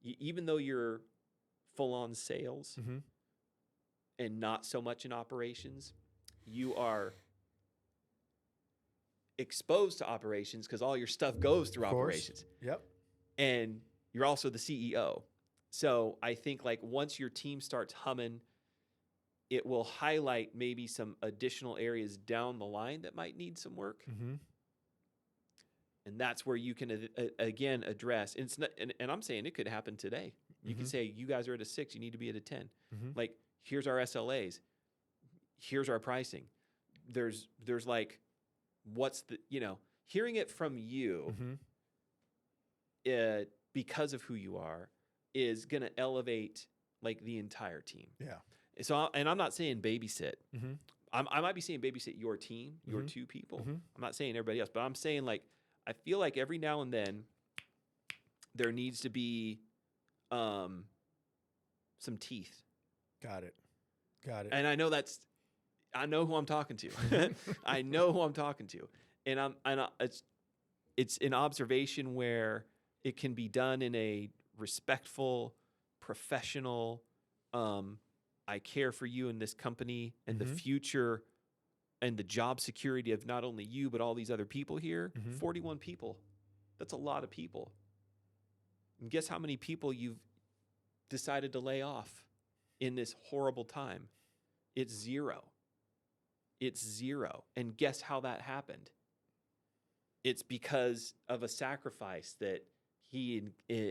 even though you're full on sales and not so much in operations, you are exposed to operations because all your stuff goes through operations. Yep. And you're also the CEO. So I think like once your team starts humming, it will highlight maybe some additional areas down the line that might need some work. And that's where you can, again, address. And, it's not, and I'm saying it could happen today. You can say, you guys are at a 6, you need to be at a 10. Like, here's our SLAs. Here's our pricing. There's like, what's the, hearing it from you because of who you are is going to elevate like the entire team. Yeah. So, and I'm not saying babysit. I might be saying babysit your team, your 2 people. I'm not saying everybody else, but I'm saying like, I feel like every now and then there needs to be some teeth. Got it. And I know who I'm talking to. I know who I'm talking to. And it's an observation where it can be done in a respectful, professional, I care for you in this company and the future and the job security of not only you, but all these other people here. 41 people. That's a lot of people. And guess how many people you've decided to lay off in this horrible time? It's 0. It's 0. And guess how that happened? It's because of a sacrifice that he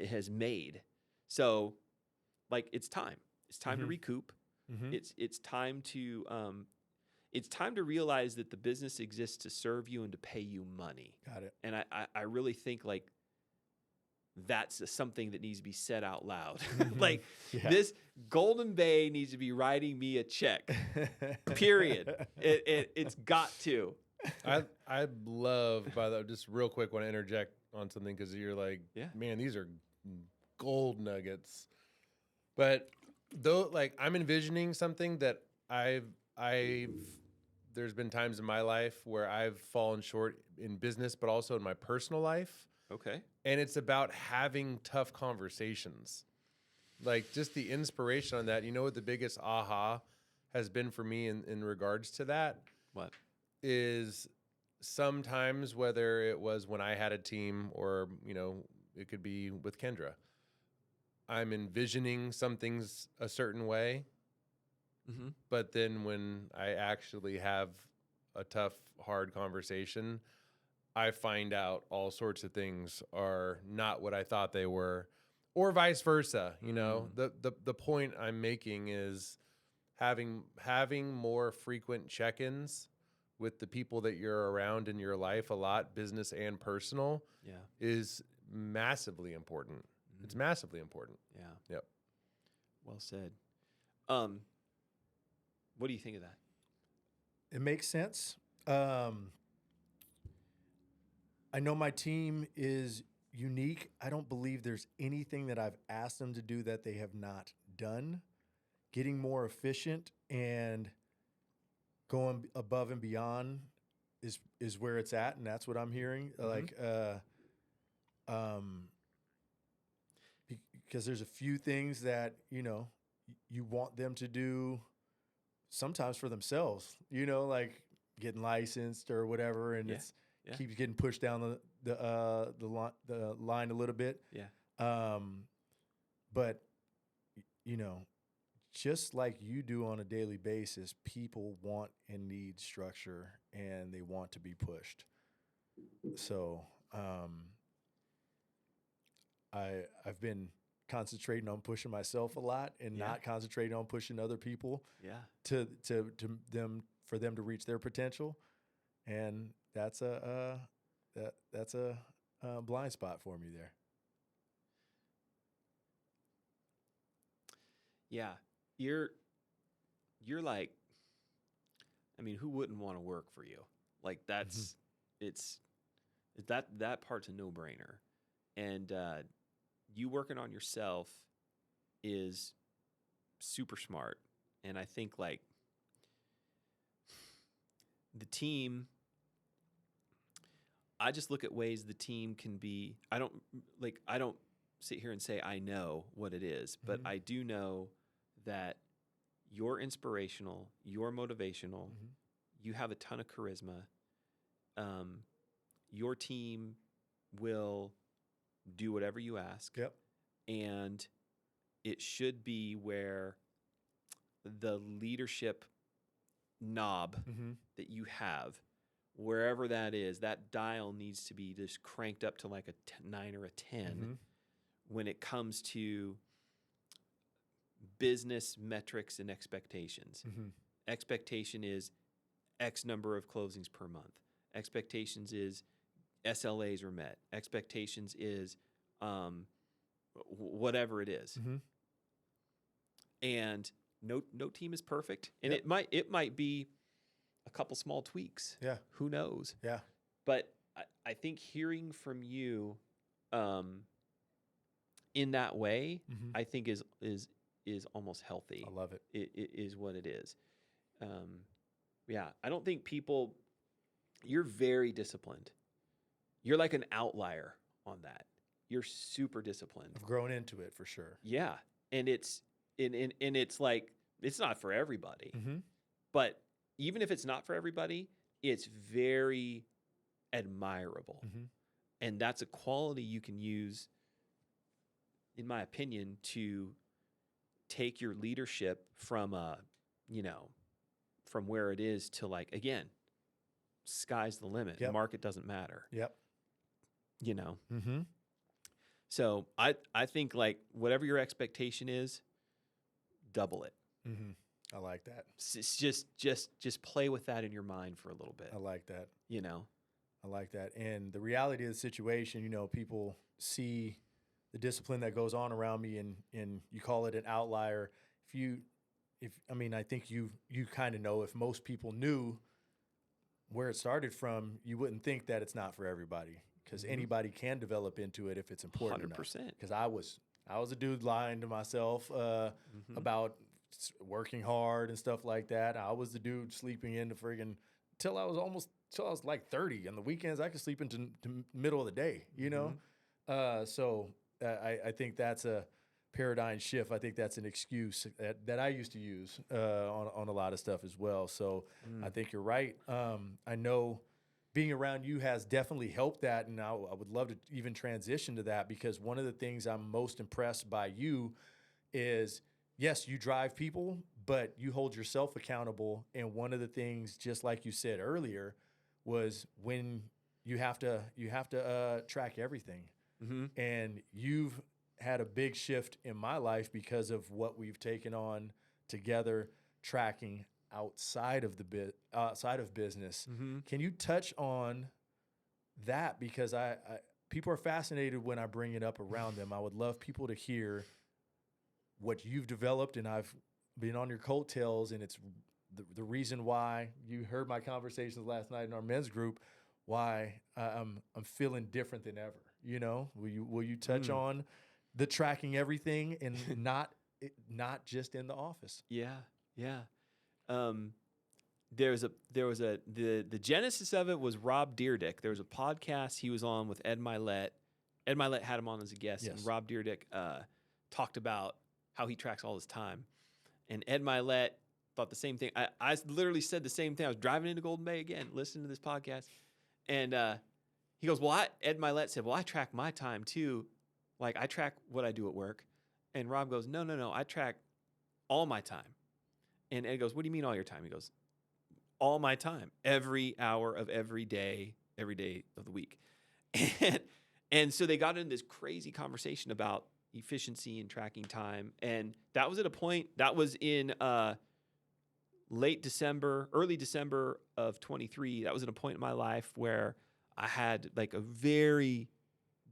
has made. So, like, it's time. It's time to recoup. It's time to realize that the business exists to serve you and to pay you money. Got it. And I really think like that's something that needs to be said out loud. Like this Golden Bay needs to be writing me a check. Period. It's got to. I love, by the way, just real quick, want to interject on something because you're like, man, these are gold nuggets. But though, like, I'm envisioning something that there's been times in my life where I've fallen short in business, but also in my personal life. Okay. And it's about having tough conversations. Like, just the inspiration on that. You know what the biggest aha has been for me in regards to that? What? Is sometimes, whether it was when I had a team or, it could be with Kendra, I'm envisioning some things a certain way. Mm-hmm. But then when I actually have a tough, hard conversation, I find out all sorts of things are not what I thought they were, or vice versa. You know, the point I'm making is having more frequent check-ins with the people that you're around in your life a lot, business and personal, Yeah. is massively important. It's massively important. Yeah. Yep. Well said. What do you think of that? It makes sense. I know my team is unique. I don't believe there's anything that I've asked them to do that they have not done. Getting more efficient and going above and beyond is where it's at, and that's what I'm hearing. Because there's a few things that you want them to do sometimes for themselves. Like getting licensed or whatever, and Yeah. keeps getting pushed down the line a little bit. Yeah. But just like you do on a daily basis, people want and need structure, and they want to be pushed. So I've been concentrating on pushing myself a lot and not concentrating on pushing other people. Yeah. To them, for them to reach their potential, and that's a blind spot for me there. Yeah. You're like, I mean, who wouldn't want to work for you? Like that's it's that part's a no-brainer. And you working on yourself is super smart. And I think like the team, I just look at ways the team can be, I don't sit here and say I know what it is, but I do know that you're inspirational, you're motivational, you have a ton of charisma. Your team will do whatever you ask. Yep. And it should be where the leadership knob that you have, wherever that is, that dial needs to be just cranked up to like a 9 or a 10 when it comes to business metrics and expectations. Expectation is X number of closings per month. Expectations is SLAs are met. Expectations is whatever it is. And no team is perfect, and it might be a couple small tweaks. Yeah. Who knows? Yeah. But I think hearing from you in that way, I think is almost healthy. I love it. It is what it is. Yeah, I don't think people. You're very disciplined. You're like an outlier on that. You're super disciplined. I've grown into it for sure. Yeah, and it's like it's not for everybody. But even if it's not for everybody, it's very admirable, and that's a quality you can use, in my opinion, to take your leadership from from where it is to like, again, sky's the limit. Yep. Market doesn't matter. Yep. So I think like whatever your expectation is, double it. I like that. It's just play with that in your mind for a little bit. I like that. I like that. And the reality of the situation, people see the discipline that goes on around me, and you call it an outlier. I think you kind of know, if most people knew where it started from, you wouldn't think that it's not for everybody, because anybody can develop into it if it's important 100%. enough. Because I was a dude lying to myself about working hard and stuff like that. I was the dude sleeping in the friggin' till I was like 30. On the weekends, I could sleep into the middle of the day, So I think that's a paradigm shift. I think that's an excuse that I used to use on a lot of stuff as well. So I think you're right. I know being around you has definitely helped that, and I would love to even transition to that, because one of the things I'm most impressed by you is, yes, you drive people, but you hold yourself accountable. And one of the things, just like you said earlier, was when you have to track everything. Mm-hmm. And you've had a big shift in my life because of what we've taken on together, tracking outside of business. Mm-hmm. Can you touch on that? Because I people are fascinated when I bring it up around them. I would love people to hear what you've developed, and I've been on your coattails, and it's the reason why you heard my conversations last night in our men's group, why I'm feeling different than ever. You know, will you touch on the tracking everything and not just in the office? Yeah. The genesis of it was Rob Dyrdek. There was a podcast he was on with Ed Milet. Ed Milet had him on as a guest, Yes. and Rob Dyrdek talked about how he tracks all his time. And Ed Milet thought the same thing. I literally said the same thing. I was driving into Golden Bay again, listening to this podcast, and he goes, Ed Milet said, well, I track my time too. Like, I track what I do at work. And Rob goes, no, I track all my time. And Ed goes, what do you mean all your time? He goes, all my time, every hour of every day of the week. And so they got into this crazy conversation about efficiency and tracking time. And that was at a point, that was in early December of 23. That was at a point in my life where I had like a very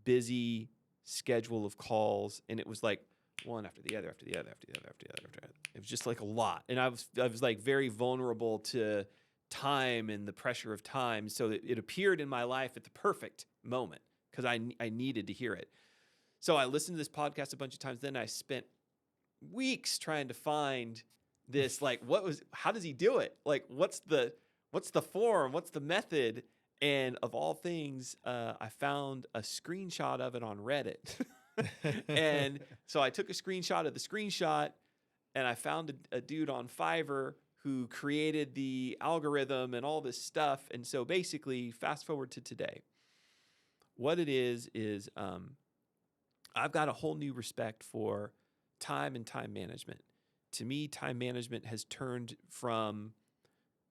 busy schedule of calls, and it was like one after the other, after the other, after the other, after the other, after the other. It was just like a lot. And I was like very vulnerable to time and the pressure of time. So it appeared in my life at the perfect moment because I needed to hear it. So I listened to this podcast a bunch of times. Then I spent weeks trying to find this, like, how does he do it? Like, what's the form? What's the method? And of all things, I found a screenshot of it on Reddit. And so I took a screenshot of the screenshot, and I found a dude on Fiverr who created the algorithm and all this stuff. And so basically, fast forward to today. What it is I've got a whole new respect for time and time management. To me, time management has turned from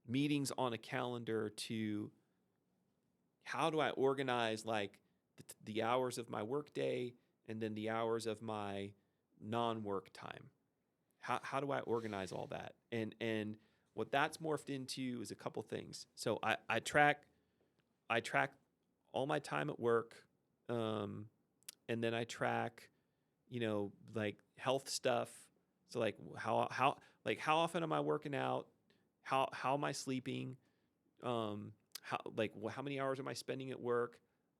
meetings on a calendar to how do I organize like the hours of my workday and then the hours of my non-work time? How do I organize all that? And what that's morphed into is a couple things. So I track all my time at work, and then I track, like health stuff. So like how often am I working out? How am I sleeping? How many hours am I spending at work?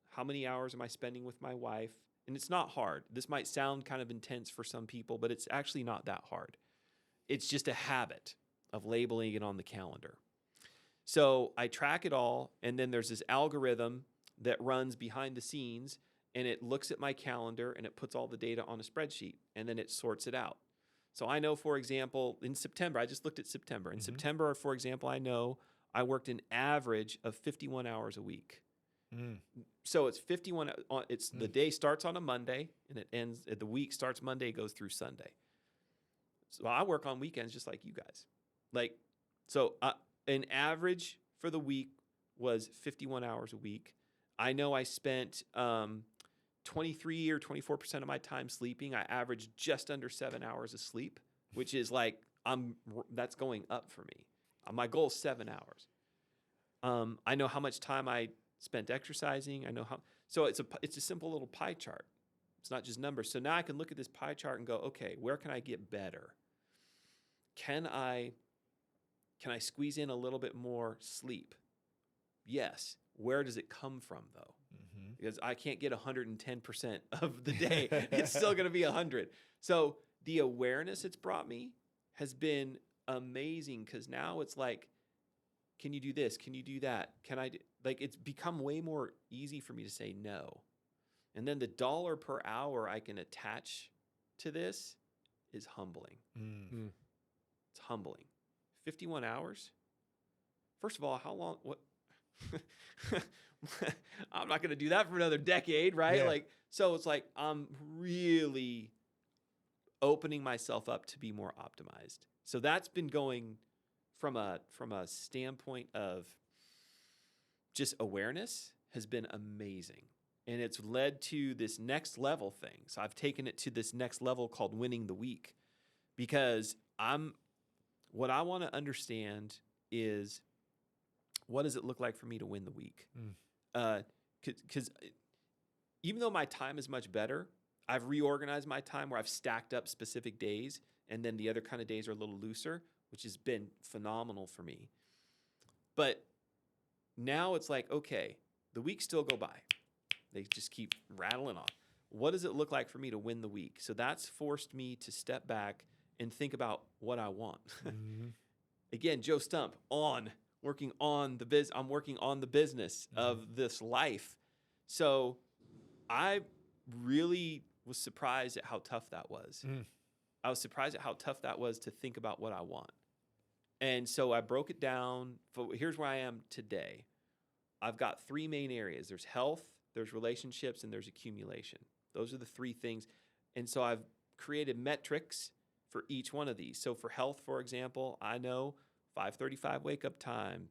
How many hours am I spending with my wife? And it's not hard. This might sound kind of intense for some people, but it's actually not that hard. It's just a habit of labeling it on the calendar. So I track it all, and then there's this algorithm that runs behind the scenes, and it looks at my calendar, and it puts all the data on a spreadsheet, and then it sorts it out. So I know, for example, in September, I just looked at September. In September, for example, I know I worked an average of 51 hours a week. So it's 51. The day starts on a Monday and it ends. The week starts Monday, goes through Sunday. So I work on weekends just like you guys. An average for the week was 51 hours a week. I know I spent 23 or 24% of my time sleeping. I averaged just under 7 hours of sleep, which is like that's going up for me. My goal is 7 hours. I know how much time I spent exercising. I know how. So it's a simple little pie chart. It's not just numbers. So now I can look at this pie chart and go, okay, where can I get better? Can I squeeze in a little bit more sleep? Yes. Where does it come from though? Because I can't get 110% of the day. It's still going to be 100. So the awareness it's brought me has been amazing because now it's like, can you do this? Can you do that? Can I do, like, it's become way more easy for me to say no. And then the dollar per hour I can attach to this is humbling. It's humbling. 51 hours? First of all, how long, what? I'm not going to do that for another decade, right? Yeah. So it's like I'm really opening myself up to be more optimized. So that's been going from a standpoint of just awareness has been amazing. And it's led to this next level thing. So I've taken it to this next level called winning the week, because what I want to understand is, what does it look like for me to win the week? Because even though my time is much better, I've reorganized my time where I've stacked up specific days, and then the other kind of days are a little looser, which has been phenomenal for me. But now it's like, okay, the weeks still go by. They just keep rattling off. What does it look like for me to win the week? So that's forced me to step back and think about what I want. Again, Joe Stump, working on the I'm working on the business of this life. So I really was surprised at how tough that was. I was surprised at how tough that was to think about what I want. And so I broke it down. Here's where I am today. I've got 3 main areas. There's health, there's relationships, and there's accumulation. Those are the 3 things. And so I've created metrics for each one of these. So for health, for example, I know 5:35 wake up time.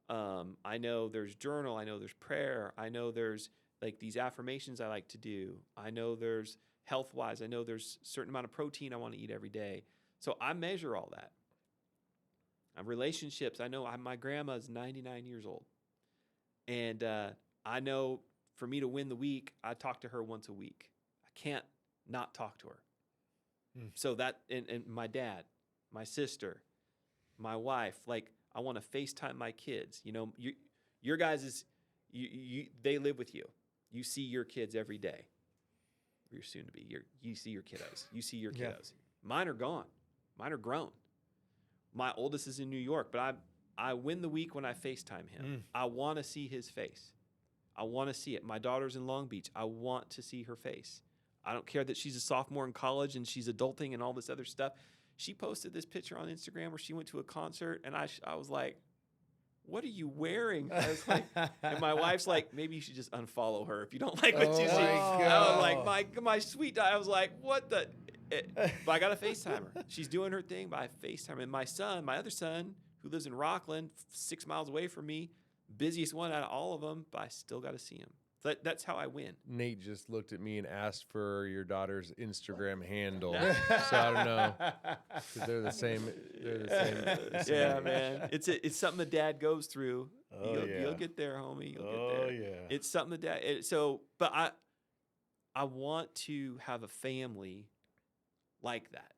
I know there's journal. I know there's prayer. I know there's like these affirmations I like to do. I know there's health-wise. I know there's a certain amount of protein I want to eat every day. So I measure all that. Relationships. I know my grandma is 99 years old. And I know for me to win the week, I talk to her once a week. I can't not talk to her. So that, and my dad, my sister, my wife, like I want to FaceTime my kids. You know, your guys they live with you. You see your kids every day. You're soon to be. You see your kiddos. You see your kiddos. Yeah. Mine are gone. Mine are grown. My oldest is in New York, but I win the week when I FaceTime him. I want to see his face. I want to see it. My daughter's in Long Beach. I want to see her face. I don't care that she's a sophomore in college and she's adulting and all this other stuff. She posted this picture on Instagram where she went to a concert, and I was like, what are you wearing? I was like, and my wife's like, maybe you should just unfollow her if you don't like what you see. I was like, my sweet, I was like, what the? But I got to FaceTime her. She's doing her thing, but I FaceTime her. And my other son, who lives in Rockland, 6 miles away from me, busiest one out of all of them, but I still got to see him. That's how I win. Nate just looked at me and asked for your daughter's Instagram handle. So I don't know. 'Cause they're the same. Yeah, man. It's something that dad goes through. You'll get there, homie. You'll get there. Yeah. It's something that dad. But I want to have a family like that,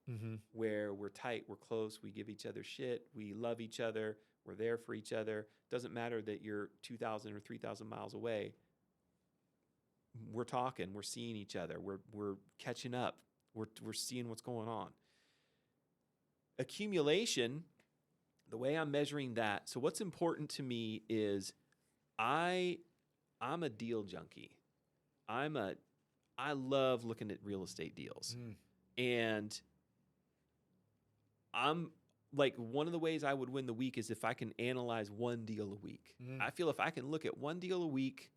where we're tight, we're close, we give each other shit, we love each other, we're there for each other. Doesn't matter that you're 2,000 or 3,000 miles away. We're talking, we're seeing each other, we're catching up, we're seeing what's going on. Accumulation, the way I'm measuring that. So what's important to me is I'm a deal junkie. I love looking at real estate deals. And I'm like, one of the ways I would win the week is if I can analyze one deal a week. I feel if I can look at one deal a week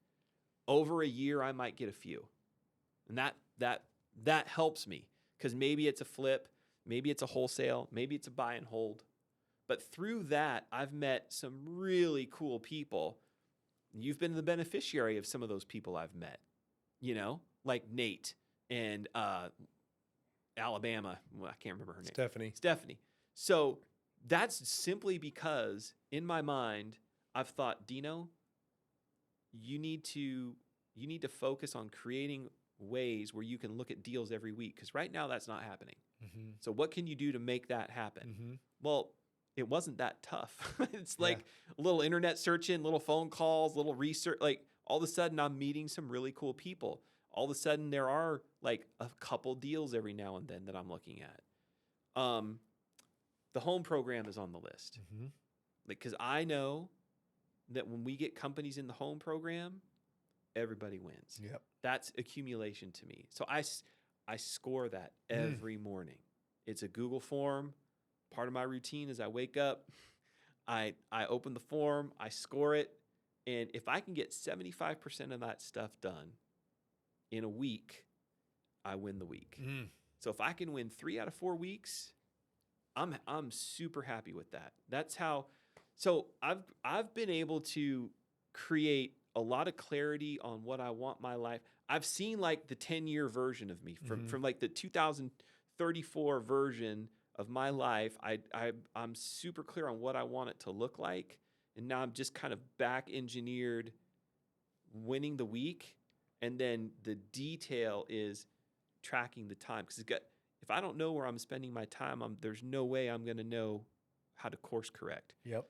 over a year, I might get a few. And that helps me, because maybe it's a flip, maybe it's a wholesale, maybe it's a buy and hold. But through that, I've met some really cool people. You've been the beneficiary of some of those people I've met, like Nate and Alabama. Well, I can't remember her name. Stephanie. So that's simply because in my mind, I've thought, Dino, you need to focus on creating ways where you can look at deals every week, because right now that's not happening. So what can you do to make that happen? Well, it wasn't that tough. It's like a little internet searching, little phone calls, little research. Like all of a sudden I'm meeting some really cool people. All of a sudden there are like a couple deals every now and then that I'm looking at. The home program is on the list. Because I know that when we get companies in the home program, everybody wins. Yep. That's accumulation to me. So I score that every morning. It's a Google form. Part of my routine is I wake up, I open the form, I score it, and if I can get 75% of that stuff done in a week, I win the week. So if I can win 3 out of 4 weeks, I'm super happy with that. That's how. So I've been able to create a lot of clarity on what I want my life. I've seen like the 10-year version of me from like the 2034 version of my life. I'm super clear on what I want it to look like, and now I'm just kind of back engineered winning the week, and then the detail is tracking the time, because if I don't know where I'm spending my time, there's no way I'm going to know how to course correct. Yep.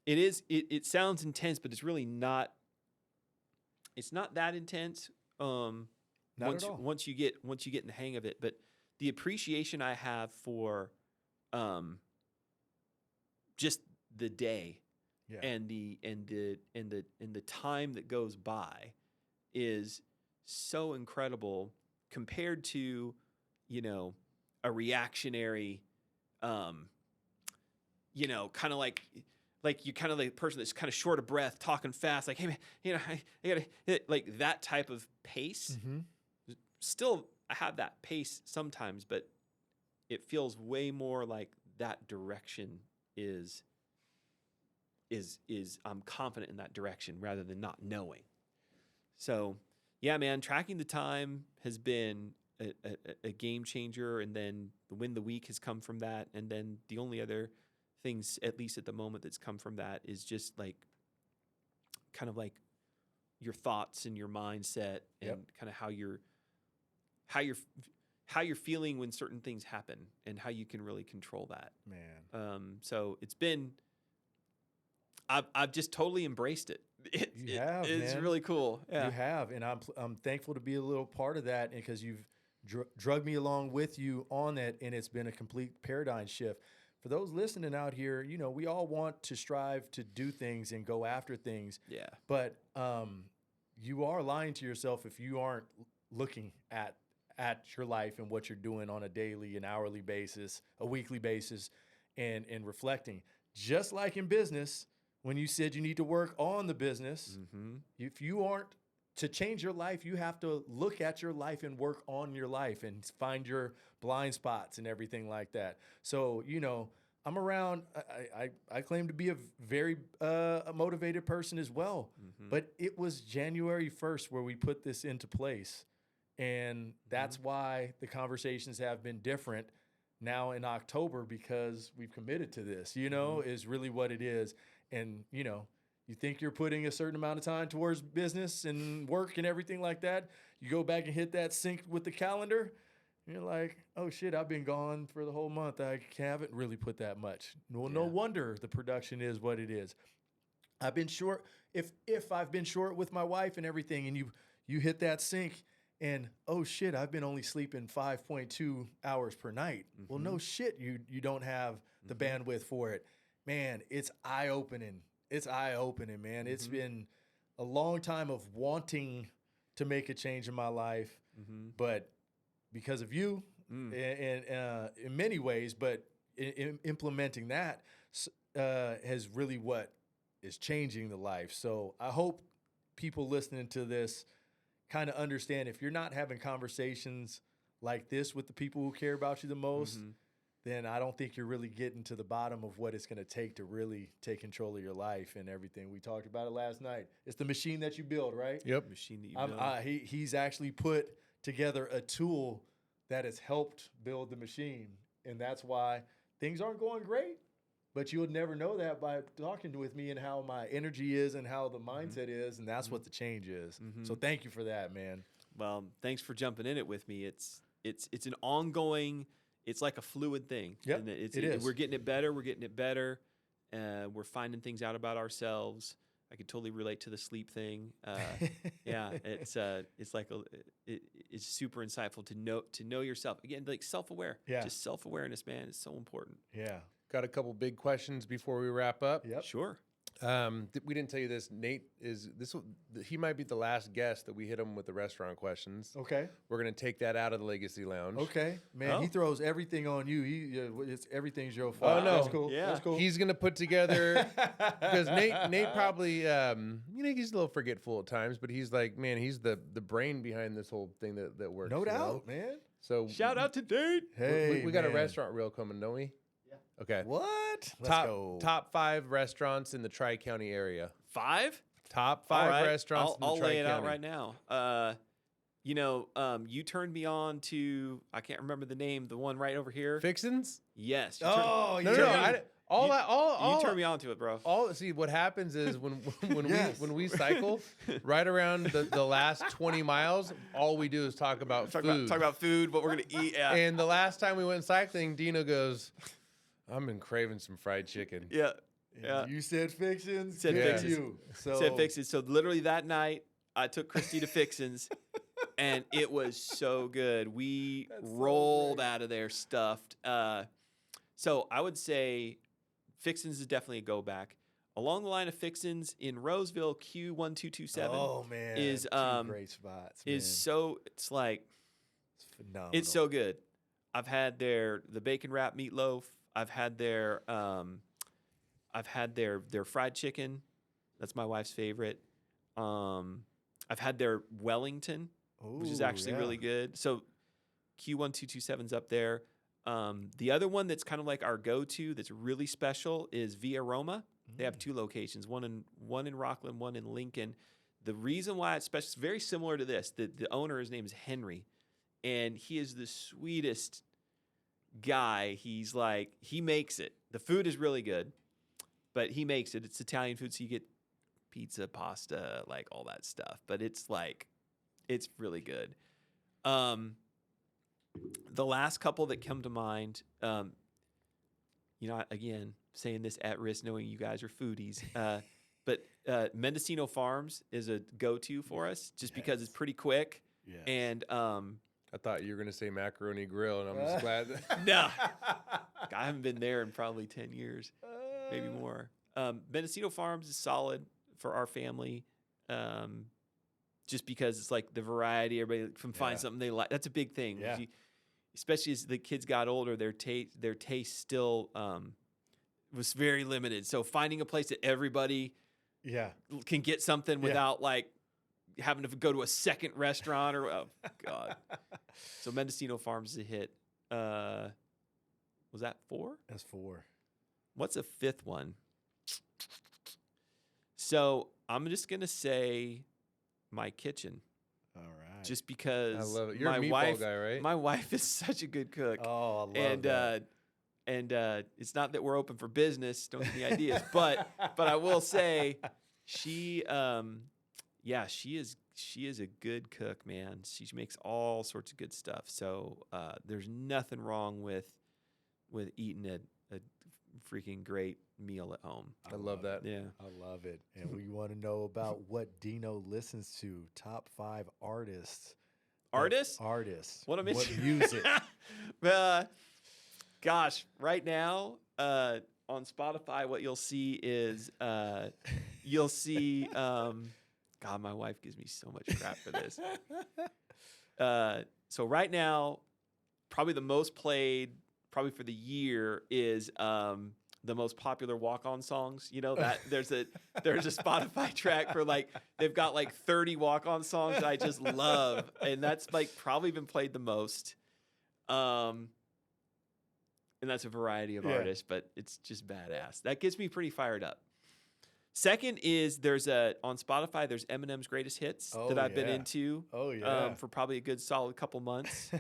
It sounds intense, but it's really not. It's not that intense. Not once at all. once you get in the hang of it, but the appreciation I have for just the day Yeah. and the time that goes by is so incredible compared to, a reactionary, kind of like you're kind of like the person that's kind of short of breath, talking fast, like, hey man, I gotta hit, like that type of pace. Mm-hmm. Still, I have that pace sometimes, but it feels way more like that direction is I'm confident in that direction rather than not knowing. So, yeah, man, tracking the time has been a game changer, and then the win the week has come from that, and then the only other things, at least at the moment, that's come from that is just like kind of like your thoughts and your mindset, and kind of how you're feeling when certain things happen, and how you can really control that. Man. So it's been, I've just totally embraced it. It's man. really cool. Yeah. You have, and I'm thankful to be a little part of that, because you've drug me along with you on that, and it's been a complete paradigm shift. For those listening out here, we all want to strive to do things and go after things. Yeah. But you are lying to yourself if you aren't looking at your life and what you're doing on a daily, an hourly basis, a weekly basis, and reflecting. Just like in business, when you said you need to work on the business, if you aren't, to change your life, you have to look at your life and work on your life and find your blind spots and everything like that. So, I'm around, I claim to be a very a motivated person as well. But it was January 1st where we put this into place. And that's why the conversations have been different now in October, because we've committed to this, is really what it is. And, you think you're putting a certain amount of time towards business and work and everything like that. You go back and hit that sync with the calendar. And you're like, oh shit, I've been gone for the whole month. I haven't really put that much. Well, no wonder the production is what it is. I've been short. If I've been short with my wife and everything, and you hit that sync, and oh shit, I've been only sleeping 5.2 hours per night. Well, no shit, you don't have the bandwidth for it. Man, it's eye-opening. It's eye-opening, man. It's been a long time of wanting to make a change in my life, but because of you, and in many ways, but in implementing that has really what is changing the life. So I hope people listening to this kind of understand, if you're not having conversations like this with the people who care about you the most, then I don't think you're really getting to the bottom of what it's going to take to really take control of your life and everything. We talked about it last night. It's the machine that you build, right? Yep. Machine that you build. He's actually put together a tool that has helped build the machine. And that's why things aren't going great, but you would never know that by talking with me and how my energy is and how the mindset is. And that's what the change is. So thank you for that, man. Well, thanks for jumping in it with me. It's an ongoing, it's like a fluid thing. Yep, And it is. We're getting it better. We're finding things out about ourselves. I could totally relate to the sleep thing. Yeah, it's like it's super insightful to know yourself. Again, like self-aware. Yeah. Just self-awareness, man, is so important. Yeah. Got a couple big questions before we wrap up. Yep. Sure. We didn't tell you this. Nate he might be the last guest that we hit him with the restaurant questions. Okay. We're gonna take that out of the Legacy Lounge. Okay. Man, Oh. he throws everything on you. Everything's your fault. Oh, no. That's cool. Yeah. That's cool. He's gonna put together, because Nate probably he's a little forgetful at times, but he's like, man, he's the brain behind this whole thing that works. no you know? doubt, man. So Shout out to Dave. Hey, we got a man. restaurant reel coming, don't we? Yeah. Okay. What? Let's go. Top 5 restaurants in the Tri-County area. 5? Top All 5 right. restaurants in the I'll lay it out Tri-County. right now. You turned me on to, I can't remember the name, the one right over here. Fixins? Yes. Oh, No, yeah. no, no. You turned me on to it, bro. See, what happens is when Yes. we cycle, right around the last 20 miles, all we do is talk about food. Talk about food, what we're going to eat. Yeah. And the last time we went cycling, Dino goes, "I've been craving some fried chicken." yeah. And Yeah. You said Fixins. Said good Fixins. You. So, Said Fixins. So literally that night, I took Christy to Fixins, and it was so good. We That's so rolled great. out of there stuffed. So I would say Fixins is definitely a go back. Along the line of Fixins in Roseville, Q1227 Oh man, is, two great spots. Man. it's like It's phenomenal. it's so good. I've had the bacon wrap meatloaf. I've had their fried chicken. That's my wife's favorite. I've had their Wellington, which is Ooh, actually yeah. really good. So Q1227's up there. The other one that's kind of like our go-to that's really special is Via Roma. They have 2 locations, one in Rockland, one in Lincoln. The reason why it's special is very similar to this. The owner, his name is Henry, and he is the sweetest guy. He's like, he makes it. The food is really good, but he makes it. It's Italian food, so you get pizza, pasta, like all that stuff. But it's really good. The last couple that come to mind, again, saying this at risk, knowing you guys are foodies, but Mendocino Farms is a go-to for us just because it's pretty quick. Yes. And I thought you were gonna say Macaroni Grill, and I'm just glad. no, I haven't been there in probably 10 years, maybe more. Mendocino Farms is solid for our family. Just because it's like the variety, everybody can find something they like. That's a big thing. Yeah. Especially as the kids got older, their taste still was very limited. So finding a place that everybody can get something without like having to go to a second restaurant or oh god. So Mendocino Farms is a hit. Was that 4? That's 4. What's a 5th one? So I'm just gonna say my kitchen. All right. Just because I love it. You're my a meatball wife, guy, right? My wife is such a good cook. Oh, I love and that. It's not that we're open for business. Don't get any ideas, but I will say she is a good cook, man. She makes all sorts of good stuff. So there's nothing wrong with eating a freaking great meal at home. I love that. Yeah. I love it. And we want to know about what Dino listens to. Top 5 artists. Artists? Artists. What am I What music? Gosh, right now on Spotify, what you'll see is God, my wife gives me so much crap for this. So right now, probably the most played, probably for the year, is the most popular walk-on songs. You know that there's a Spotify track for like they've got like 30 walk-on songs that I just love, and that's like probably been played the most. And that's a variety of artists, but it's just badass. That gets me pretty fired up. Second is on Spotify, there's Eminem's Greatest Hits that I've been into for probably a good solid couple months.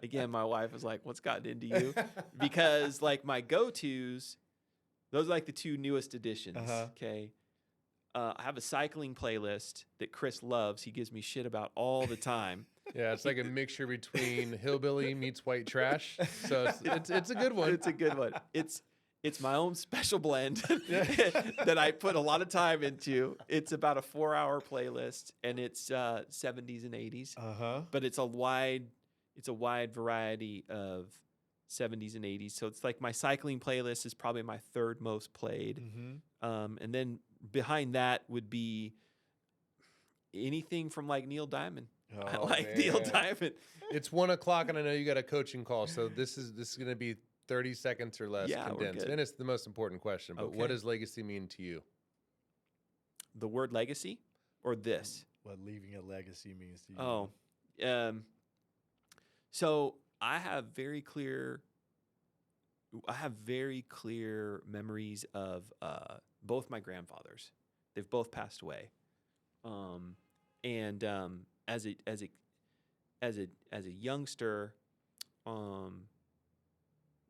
Again, my wife was like, what's gotten into you? Because like my go-tos, those are like the 2 newest additions, okay? I have a cycling playlist that Chris loves. He gives me shit about all the time. Yeah, it's like a mixture between hillbilly meets white trash. So it's a good one. It's a good one. It's my own special blend that I put a lot of time into. It's about a 4-hour playlist, and it's 70s and 80s. But it's a wide variety of 70s and 80s. So it's like my cycling playlist is probably my 3rd most played. And then behind that would be anything from like Neil Diamond. I like Neil Diamond. It's 1 o'clock, and I know you got a coaching call, so this is going to be 30 seconds or less Yeah, we're condensed. good. And it's the most important question. But what Okay. does legacy mean to you? The word legacy or this? What leaving a legacy means to you. Oh, so I have very clear I have very clear memories of both my grandfathers. They've both passed away. And as a youngster,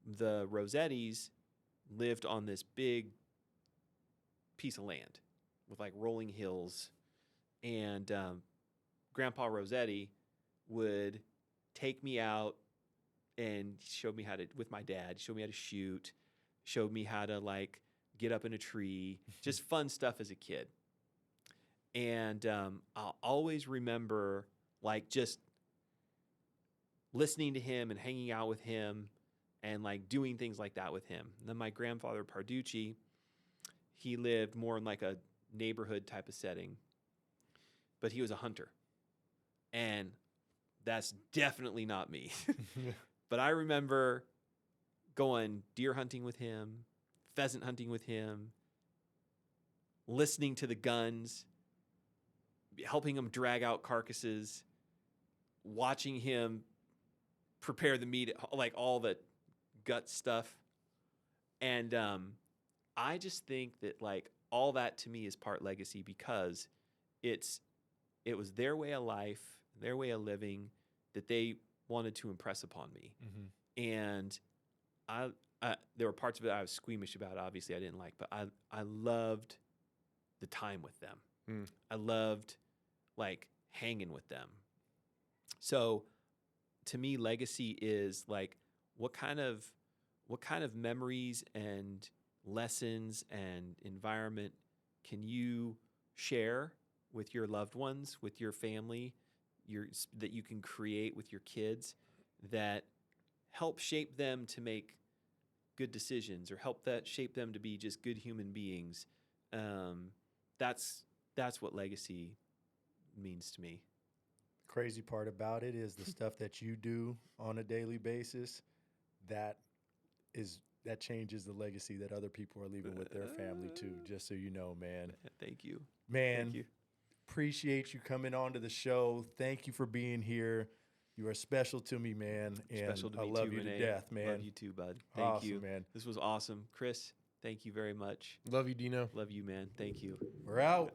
the Rosettis lived on this big piece of land with like rolling hills, and Grandpa Rosetti would take me out and showed me how to, with my dad, showed me how to shoot, showed me how to like get up in a tree, just fun stuff as a kid. And I'll always remember like just listening to him and hanging out with him and like doing things like that with him. And then my grandfather Parducci, he lived more in like a neighborhood type of setting, but he was a hunter. And that's definitely not me. But I remember going deer hunting with him, pheasant hunting with him, listening to the guns, helping him drag out carcasses, watching him prepare the meat, like all the gut stuff. And I just think that like all that to me is part legacy, because it was their way of life, their way of living that they wanted to impress upon me. Mm-hmm. And I there were parts of it I was squeamish about, obviously I didn't like, but I loved the time with them. Mm. I loved like hanging with them. So to me, legacy is like what kind of memories and lessons and environment can you share with your loved ones, with your family, that you can create with your kids that help shape them to make good decisions or help that shape them to be just good human beings. That's what legacy means to me. Crazy part about it is the stuff that you do on a daily basis, that changes the legacy that other people are leaving with their family too, just so you know, man. Thank you. Man, Thank you. Appreciate you coming on to the show. Thank you for being here. You are special to me, man. And special to me I love too, you Rene. to death, man. Love you too, bud. Thank awesome, you, man. This was awesome. Chris, thank you very much. Love you, Dino. Love you, man. Thank you. We're out.